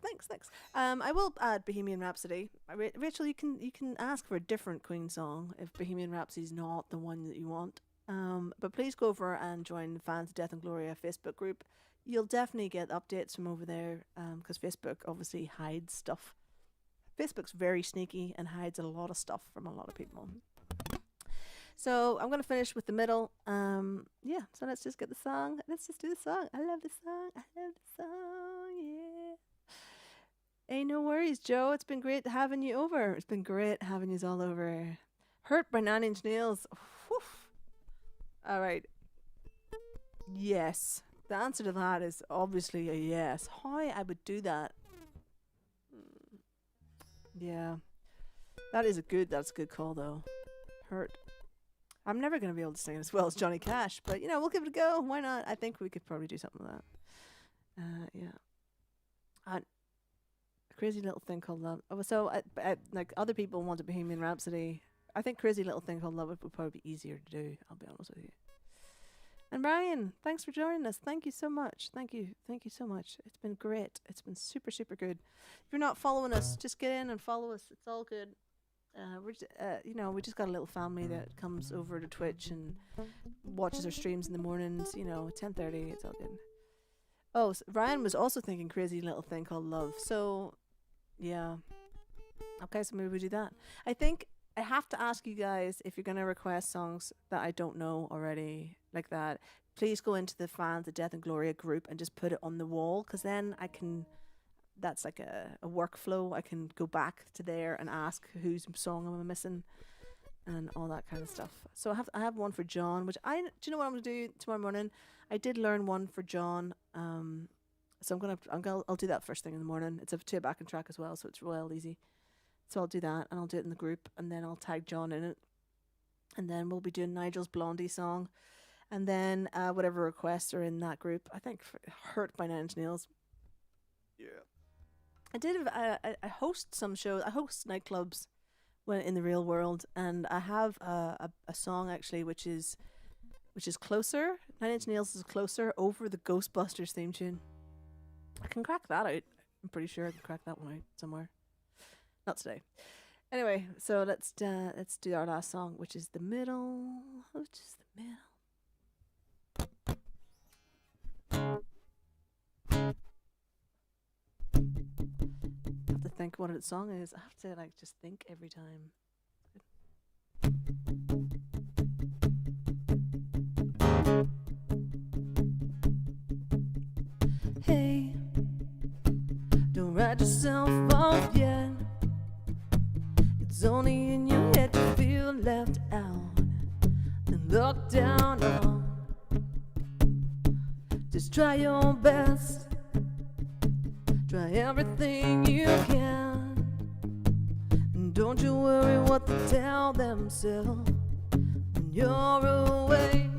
I will add Bohemian Rhapsody. Rachel, you can ask for a different Queen song if Bohemian Rhapsody is not the one that you want. But please go over and join the Fans of Death and Gloria Facebook group. You'll definitely get updates from over there, because Facebook obviously hides stuff. Facebook's very sneaky and hides a lot of stuff from a lot of people. So I'm gonna finish with the middle. Yeah. So let's just get the song. Let's just do the song. I love the song. Yeah. Hey, no worries, Joe. It's been great having you over. It's been great having you all over. Hurt by 9 Inch Nails. Whew. All right. Yes. The answer to that is obviously a yes. How I would do that? Yeah. That's a good call though. Hurt. I'm never going to be able to sing as well as Johnny Cash, but we'll give it a go. Why not? I think we could probably do something with that. Yeah. A crazy little thing called love. Oh, so like other people wanted Bohemian Rhapsody I think Crazy Little Thing Called Love would probably be easier to do, I'll be honest with you. And Ryan, thanks for joining us. Thank you so much. Thank you so much. It's been great. It's been super, super good. If you're not following us, just get in and follow us. It's all good. We just got a little family that comes over to Twitch and watches our streams in the mornings. 10:30. It's all good. Oh, Ryan was also thinking Crazy Little Thing Called Love. So, yeah. Okay, so maybe we do that. I think I have to ask you guys, if you're going to request songs that I don't know already like that, please go into the fans of Death and Gloria group and just put it on the wall, because then I can, that's like a workflow. I can go back to there and ask whose song am I missing and all that kind of stuff. So I have one for John, which do you know what I'm going to do tomorrow morning? I did learn one for John. So I'll do that first thing in the morning. It's to a backing track as well, so it's real easy. So I'll do that, and I'll do it in the group, and then I'll tag John in it. And then we'll be doing Nigel's Blondie song. And then whatever requests are in that group. I think Hurt by Nine Inch Nails. Yeah. I host some shows. I host nightclubs in the real world. And I have a song, actually, which is Closer. Nine Inch Nails is Closer over the Ghostbusters theme tune. I can crack that out. I'm pretty sure I can crack that one out somewhere. Not today. Anyway, so let's do our last song, which is The Middle. I have to think what its song is. I have to just think every time. Hey, don't write yourself off yet. It's only in your head you feel left out and looked down on. Just try your best. Try everything you can. And don't you worry what they tell themselves when you're away.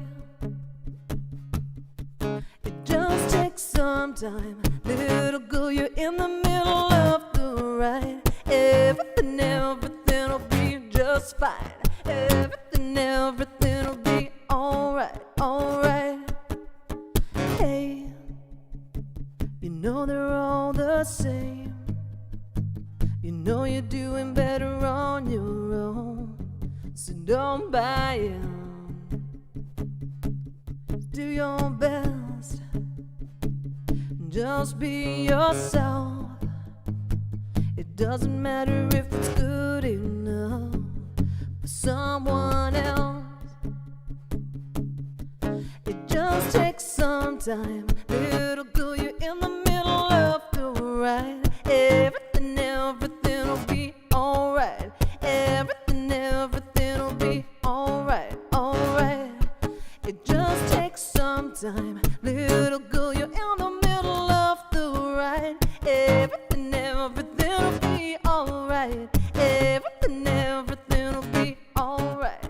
It just takes some time. Little girl, you're in the middle of the ride. Everything will be just fine. Everything will be alright. Hey, you know they're all the same. You know you're doing better on your own. So don't buy 'em. Do your best. Just be yourself. It doesn't matter if it's good enough for someone else. It just takes some time. Little girl, you're in the middle of the ride. Everything will be alright. Everything will be alright. It just takes some time. Little girl, you're in the middle of the ride. Everything will be alright. Everything will be alright.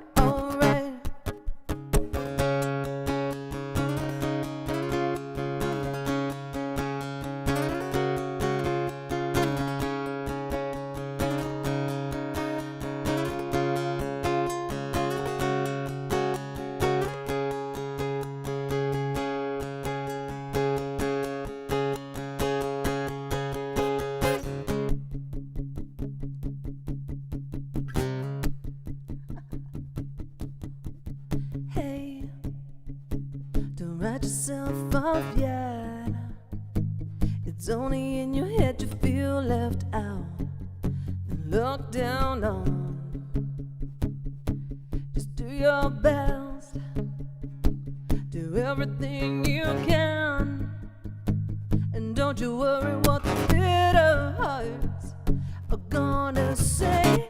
Hey, don't write yourself off yet. It's only in your head you feel left out and looked down on. Just do your best. Do everything you can. And don't you worry what the bitter hearts are gonna say.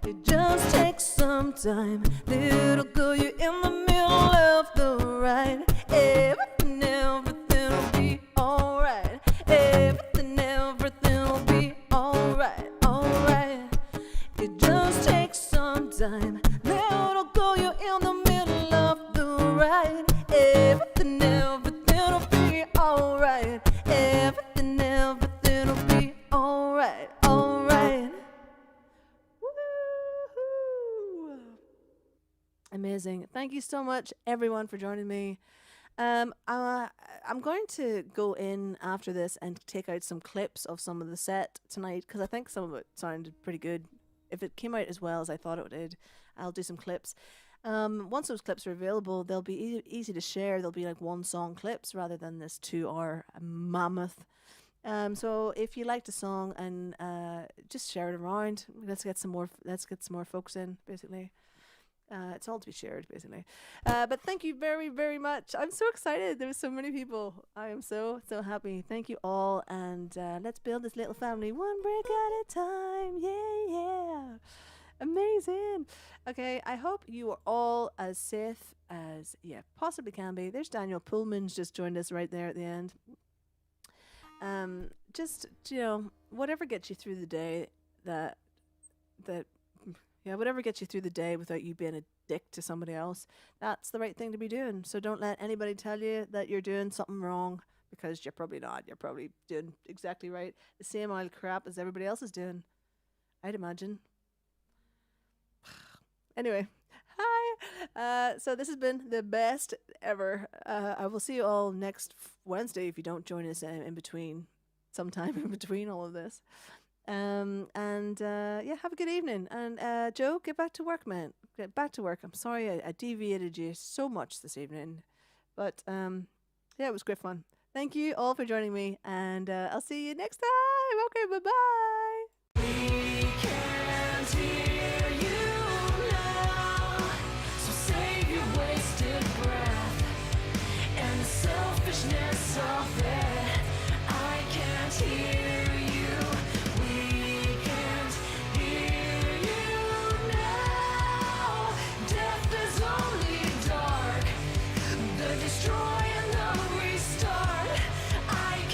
It just takes some time. Little girl, you're in the middle of the ride. Everything will be alright. Everything will be alright. It just takes some time. Little girl, you're in the middle of the ride. Everything will be alright. Everything will be alright. amazing. Thank you so much, everyone, for joining me. I'm going to go in after this and take out some clips of some of the set tonight because I think some of it sounded pretty good. If it came out as well as I thought it did, I'll do some clips. Once those clips are available, they'll be easy to share. They'll be like 1 song clips rather than this 2 hour mammoth. So if you liked a song and just share it around, let's get some more folks in, basically. It's all to be shared, basically. But thank you very, very much. I'm so excited. There were so many people. I am so, so happy. Thank you all. And let's build this little family one brick at a time. Yeah, yeah. Amazing. Okay, I hope you are all as safe as possibly can be. There's Daniel Pullman's just joined us right there at the end. Just, whatever gets you through the day whatever gets you through the day without you being a dick to somebody else, that's the right thing to be doing. So don't let anybody tell you that you're doing something wrong, because you're probably not. You're probably doing exactly right. The same old crap as everybody else is doing, I'd imagine. Anyway, hi. So this has been the best ever. I will see you all next Wednesday if you don't join us in between, sometime in between all of this. Have a good evening. And Joe, get back to work, man. Get back to work. I'm sorry I deviated you so much this evening, but it was great fun. Thank you all for joining me, and I'll see you next time. Okay, bye bye. We can't hear you now, so save your wasted breath and the selfishness of it. I can't hear